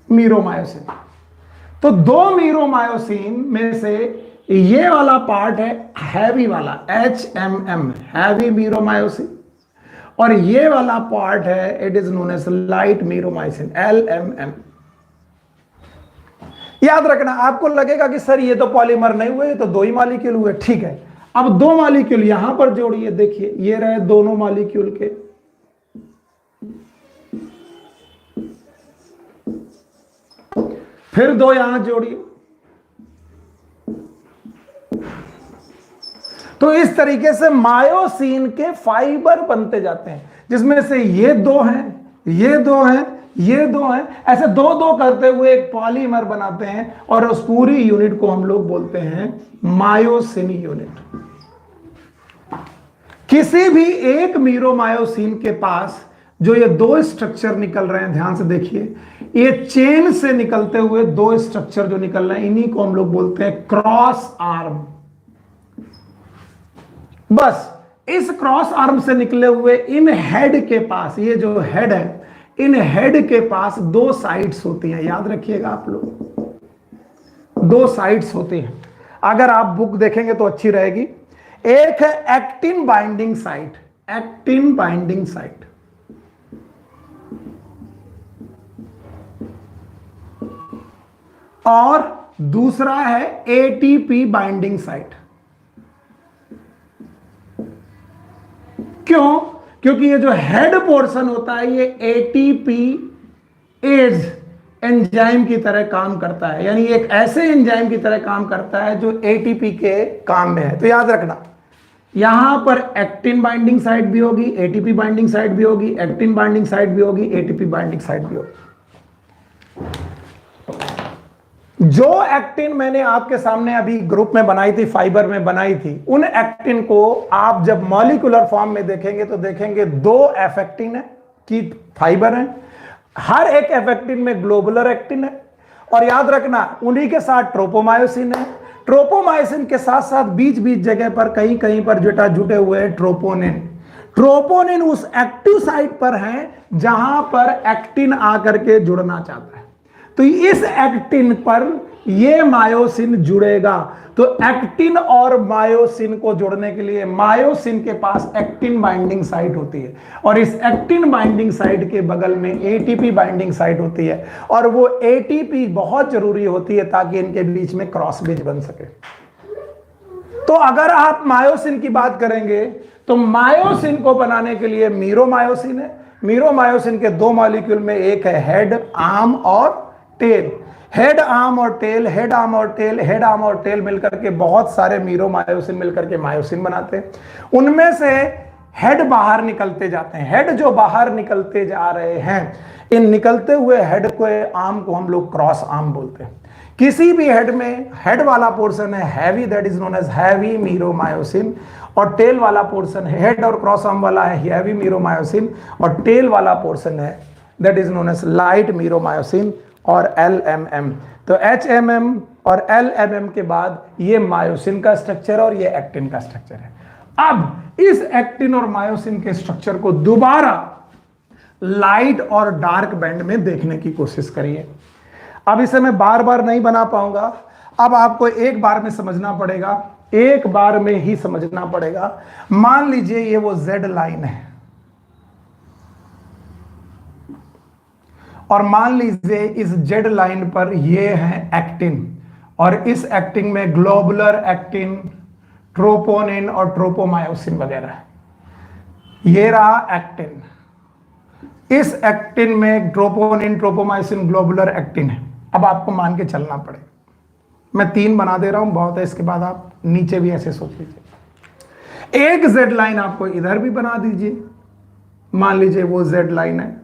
मीरोमायोसिन। तो दो मीरोमायोसिन में से ये वाला पार्ट है हैवी वाला, HMM, हैवी मीरोमायोसिन, और ये वाला पार्ट है, it is known as light meromyosin, LMM। याद रखना, आपको लगेगा कि सर ये तो पॉलीमर नहीं हुए, तो दो ही मॉलिक्यूल हुए। ठीक है, अब दो मॉलिक्यूल यहां पर जोड़िए। देखिए ये रहे दोनों मॉलिक्यूल के, फिर दो यहां जोड़िए। तो इस तरीके से मायोसिन के फाइबर बनते जाते हैं, जिसमें से ये दो हैं, ये दो हैं, ये दो हैं, ऐसे दो दो करते हुए एक पॉलीमर बनाते हैं। और उस पूरी यूनिट को हम लोग बोलते हैं मायोसिन यूनिट। किसी भी एक मीरोमायोसिन के पास जो ये दो स्ट्रक्चर निकल रहे हैं, ध्यान से देखिए, ये चेन से निकलते हुए दो स्ट्रक्चर जो निकल रहे हैं, इन्हीं को हम लोग बोलते हैं क्रॉस आर्म। बस इस क्रॉस आर्म से निकले हुए इन हेड के पास, ये जो हेड है, इन हेड के पास दो साइड्स होती हैं। याद रखिएगा आप लोग, दो साइड्स होती हैं। अगर आप बुक देखेंगे तो अच्छी रहेगी। एक है actin binding site, actin binding site, और दूसरा है एटीपी बाइंडिंग साइट। क्यों? क्योंकि ये जो हेड पोर्शन होता है, ये एटीपी एज एंजाइम की तरह काम करता है, यानी एक ऐसे एंजाइम की तरह काम करता है जो एटीपी के काम में है। तो याद रखना, यहां पर एक्टिन बाइंडिंग साइट भी होगी, एटीपी बाइंडिंग साइट भी होगी, एक्टिन बाइंडिंग साइट भी होगी, एटीपी बाइंडिंग साइट भी होगी। जो एक्टिन मैंने आपके सामने अभी ग्रुप में बनाई थी, फाइबर में बनाई थी, उन एक्टिन को आप जब मॉलिक्यूलर फॉर्म में देखेंगे तो देखेंगे दो एफ एक्टिन है की फाइबर है। हर एक एफ एक्टिन में ग्लोबुलर एक्टिन है, और याद रखना उन्हीं के साथ ट्रोपोमायोसिन है। ट्रोपोमायोसिन के साथ साथ बीच बीच जगह पर कहीं कहीं पर जुटे हुए हैं ट्रोपोनिन। ट्रोपोनिन उस एक्टिव साइट पर है जहां पर एक्टिन आकर के जुड़ना चाहता है। तो इस एक्टिन पर ये मायोसिन जुड़ेगा। तो एक्टिन और मायोसिन को जोड़ने के लिए मायोसिन के पास एक्टिन बाइंडिंग साइट होती है, और इस एक्टिन बाइंडिंग साइट के बगल में एटीपी बाइंडिंग साइट होती है, और वो एटीपी बहुत जरूरी होती है ताकि इनके बीच में क्रॉस ब्रिज बन सके। तो अगर आप मायोसिन की बात करेंगे तो मायोसिन को बनाने के लिए मीरोमायोसिन है। मीरोमायोसिन के दो मॉलिक्यूल में एक है हेड, आर्म और टेल। हेड, आर्म और टेल, हेड, आर्म और टेल, हेड, आर्म और टेल मिलकर के बहुत सारे मीरोमायोसिन मिलकर के मायोसिन बनाते हैं। उनमें से हेड बाहर निकलते जाते हैं। हेड जो बाहर निकलते जा रहे हैं, इन निकलते हुए हेड को, आर्म को हम लोग क्रॉस आर्म बोलते हैं। किसी भी हेड में हेड वाला पोर्शन है heavy, that is known as heavy meromyosin, और टेल वाला पोर्शन है, हेड और क्रॉस आर्म वाला है हैवी मीरोमायोसिन, और टेल वाला पोर्शन है that is known as light meromyosin और LMM। तो HMM और LMM के बाद ये मायोसिन का स्ट्रक्चर और ये एक्टिन का स्ट्रक्चर है। अब इस एक्टिन और मायोसिन के स्ट्रक्चर को दोबारा लाइट और डार्क बैंड में देखने की कोशिश करिए। अब इसे मैं बार बार नहीं बना पाऊंगा, अब आपको एक बार में समझना पड़ेगा, एक बार में ही समझना पड़ेगा। मान लीजिए ये वो Z लाइन है, और मान लीजिए इस जेड लाइन पर ये है एक्टिन, और इस एक्टिन में ग्लोबुलर एक्टिन, ट्रोपोनिन और ट्रोपोमायोसिन वगैरह है। ये रहा एक्टिन, इस एक्टिन में ट्रोपोनिन, ट्रोपोमायोसिन, ग्लोबुलर एक्टिन है। अब आपको मान के चलना पड़ेगा, मैं 3 बना दे रहा हूं, बहुत है, इसके बाद आप नीचे भी ऐसे सोच लीजिए। एक जेड लाइन आपको इधर भी बना दीजिए, मान लीजिए वो जेड लाइन है,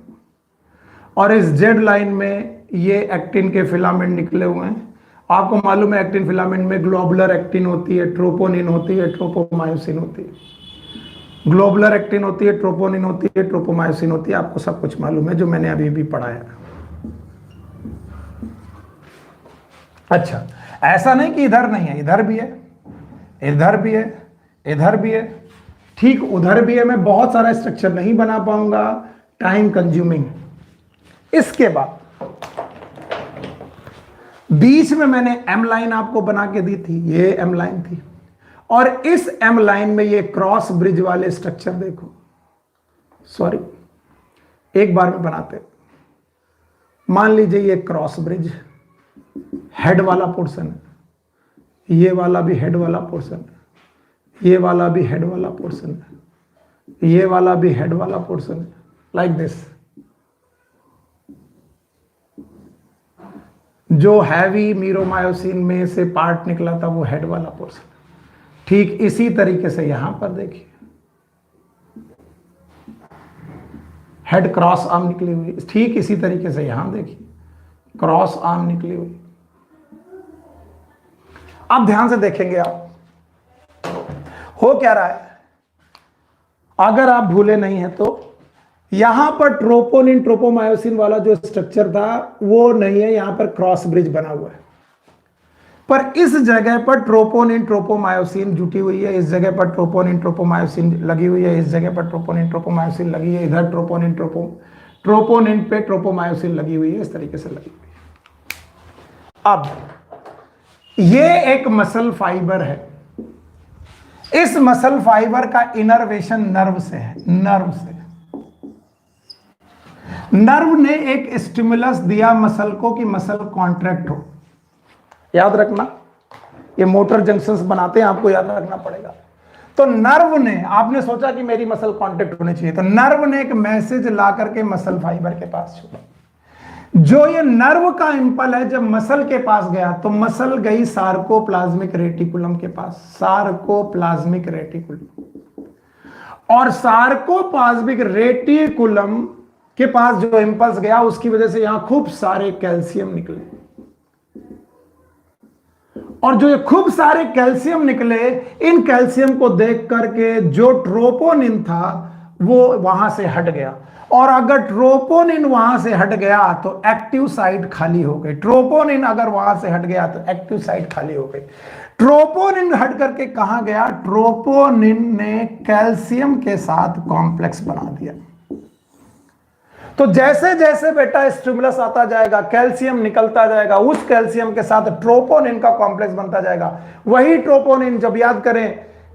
और इस जेड लाइन में ये एक्टिन के फिलामेंट निकले हुए हैं। आपको मालूम है एक्टिन फिलामेंट में ग्लोबुलर एक्टिन होती है, ट्रोपोनिन होती है, ट्रोपोमायोसिन होती है। ग्लोबुलर एक्टिन होती है, ट्रोपोनिन होती है, ट्रोपोमायोसिन होती है, आपको सब कुछ मालूम है जो मैंने अभी भी पढ़ाया। अच्छा, ऐसा नहीं कि इधर नहीं है, इधर भी है, इधर भी है, इधर भी है, ठीक उधर भी है। मैं बहुत सारा स्ट्रक्चर नहीं बना पाऊंगा, टाइम कंज्यूमिंग। इसके बाद बीच में मैंने एम लाइन आपको बना के दी थी, ये एम लाइन थी, और इस एम लाइन में ये क्रॉस ब्रिज वाले स्ट्रक्चर देखो, सॉरी एक बार में बनाते। मान लीजिए ये क्रॉस ब्रिज हेड वाला पोर्शन है, ये वाला भी हेड वाला पोर्शन है, ये वाला भी हेड वाला पोर्शन है, ये वाला भी हेड वाला पोर्शन है, लाइक दिस। जो हैवी मीरोमायोसिन में से पार्ट निकला था वो हेड वाला पोर्शन। ठीक इसी तरीके से यहां पर देखिए, हेड क्रॉस आर्म निकली हुई, ठीक इसी तरीके से यहां देखिए क्रॉस आर्म निकली हुई। आप ध्यान से देखेंगे, आप हो क्या रहा है, अगर आप भूले नहीं है तो यहां पर ट्रोपोनिन ट्रोपोमायोसिन वाला जो स्ट्रक्चर था वो नहीं है, यहां पर क्रॉस ब्रिज बना हुआ है। पर इस जगह पर ट्रोपोनिन ट्रोपोमायोसिन जुटी हुई है, इस जगह पर ट्रोपोनिन ट्रोपोमायोसिन लगी हुई है, इस जगह पर ट्रोपोनिन ट्रोपोमायोसिन लगी है, इधर ट्रोपोनिन पे ट्रोपोमायोसिन लगी हुई है, इस तरीके से लगी हुई है। अब ये एक मसल फाइबर है, इस मसल फाइबर का इनर्वेशन नर्व से है, नर्व से। नर्व ने एक स्टिमुलस दिया मसल को कि मसल कॉन्ट्रैक्ट हो। याद रखना, ये मोटर जंक्शंस बनाते हैं, आपको याद रखना पड़ेगा। तो नर्व ने, आपने सोचा कि मेरी मसल कॉन्ट्रैक्ट होनी चाहिए, तो नर्व ने एक मैसेज ला करके मसल फाइबर के पास छोड़ा। जो ये नर्व का इंपल है जब मसल के पास गया तो मसल गई सार्कोप्लाज्मिक रेटिकुलम के पास, सार्कोप्लाज्मिक रेटिकुलम, और सार्कोप्लाज्मिक रेटिकुलम के पास जो इंपल्स गया उसकी वजह से यहां खूब सारे कैल्शियम निकले, और जो ये खूब सारे कैल्शियम निकले, इन कैल्शियम को देख करके जो ट्रोपोनिन था वो वहां से हट गया, और अगर ट्रोपोनिन वहां से हट गया तो एक्टिव साइट खाली हो गई। ट्रोपोनिन अगर वहां से हट गया तो एक्टिव साइट खाली हो गई। ट्रोपोनिन हट करके कहां गया, ट्रोपोनिन ने कैल्शियम के साथ कॉम्प्लेक्स बना दिया। तो जैसे जैसे बेटा स्टिमुलस आता जाएगा, कैल्शियम निकलता जाएगा, उस कैल्शियम के साथ ट्रोपोनिन का कॉम्प्लेक्स बनता जाएगा। वही ट्रोपोनिन, जब याद करें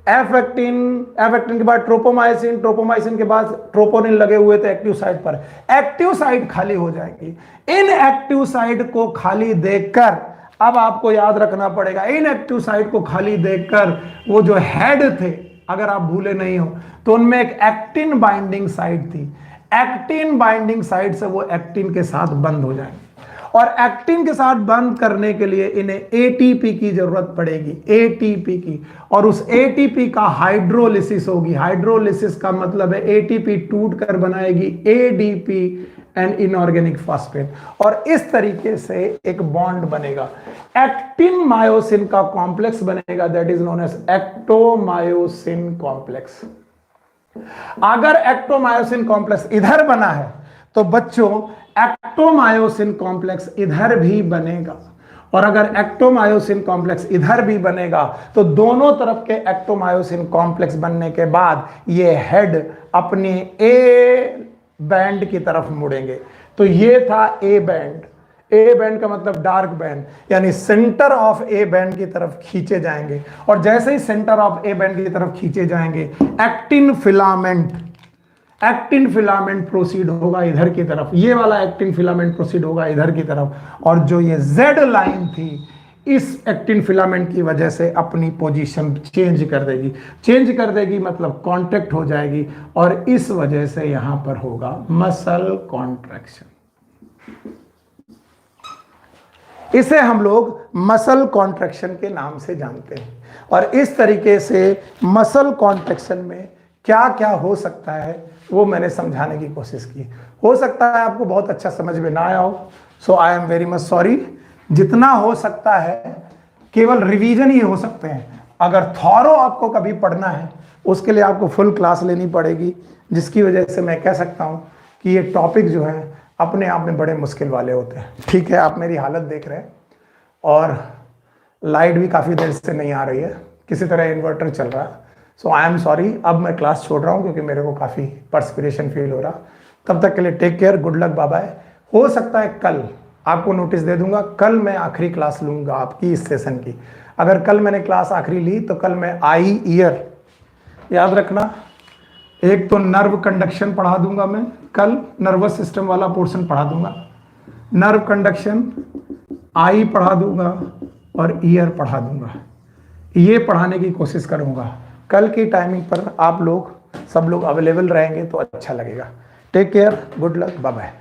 एफ एक्टिन के बाद ट्रोपोमायोसिन, ट्रोपोमायोसिन के बाद ट्रोपोनिन लगे हुए थे एक्टिव साइट पर, एक्टिव साइट खाली हो जाएगी। इन एक्टिव साइट को खाली देखकर, अब आपको याद रखना पड़ेगा, इन एक्टिव साइट को खाली देखकर वो जो हेड थे, अगर आप भूले नहीं हो, तो उनमें एक एक्टिन बाइंडिंग साइट थी। एक्टिन बाइंडिंग साइट से वो एक्टिन के साथ बंद हो जाएंगे, और एक्टिन के साथ बंद करने के लिए इन्हें एटीपी की जरूरत पड़ेगी, एटीपी की, और उस एटीपी का हाइड्रोलिसिस होगी। हाइड्रोलिसिस का मतलब है एटीपी टूट कर बनाएगी एडीपी एंड इनऑर्गेनिक फॉस्फेट, और इस तरीके से एक बॉन्ड बनेगा, एक्टिन मायोसिन का कॉम्प्लेक्स बनेगा, that is known as actomyosin complex. अगर एक्टोमायोसिन कॉम्प्लेक्स इधर बना है तो बच्चों एक्टोमायोसिन कॉम्प्लेक्स इधर भी बनेगा, और अगर एक्टोमायोसिन कॉम्प्लेक्स इधर भी बनेगा तो दोनों तरफ के एक्टोमायोसिन कॉम्प्लेक्स बनने के बाद ये हेड अपने ए बैंड की तरफ मुड़ेंगे। तो ये था ए बैंड। ए बैंड का मतलब डार्क बैंड, यानी सेंटर ऑफ ए बैंड की तरफ खींचे जाएंगे, और जैसे ही सेंटर ऑफ ए बैंड की तरफ खींचे जाएंगे, actin filament actin filament proceed होगा इधर की तरफ, ये वाला एक्टिन फिलामेंट प्रोसीड होगा इधर की तरफ, और जो ये जेड लाइन थी इस एक्टिन फिलामेंट की वजह से अपनी पोजीशन चेंज कर देगी। चेंज कर देगी मतलब कांटेक्ट हो जाएगी, और इस वजह से यहां पर होगा मसल कॉन्ट्रैक्शन। इसे हम लोग मसल कॉन्ट्रैक्शन के नाम से जानते हैं। और इस तरीके से मसल कॉन्ट्रैक्शन में क्या क्या हो सकता है वो मैंने समझाने की कोशिश की। हो सकता है आपको बहुत अच्छा समझ में ना आया हो, so I am very much sorry. जितना हो सकता है केवल रिवीजन ही हो सकते हैं। अगर थॉरो आपको कभी पढ़ना है उसके लिए आपको फुल क्लास लेनी पड़ेगी, जिसकी वजह से मैं कह सकता हूं कि ये टॉपिक जो है अपने आप में बड़े मुश्किल वाले होते हैं। ठीक है, आप मेरी हालत देख रहे हैं और लाइट भी काफ़ी देर से नहीं आ रही है, किसी तरह इन्वर्टर चल रहा है। सो आई एम सॉरी, अब मैं क्लास छोड़ रहा हूँ क्योंकि मेरे को काफ़ी पर्सपिरेशन फील हो रहा। तब तक के लिए take care, good luck, bye bye. हो सकता है कल आपको नोटिस दे दूंगा, कल मैं आखिरी क्लास लूंगा आपकी इस सेशन की। अगर कल मैंने क्लास आखिरी ली तो कल मैं आई ईयर, याद रखना, एक तो नर्व कंडक्शन पढ़ा दूंगा मैं, कल नर्वस सिस्टम वाला पोर्शन पढ़ा दूंगा, नर्व कंडक्शन, आई पढ़ा दूंगा और ईयर पढ़ा दूंगा। ये पढ़ाने की कोशिश करूंगा। कल की टाइमिंग पर आप लोग सब लोग अवेलेबल रहेंगे तो अच्छा लगेगा। Take care, good luck, bye bye.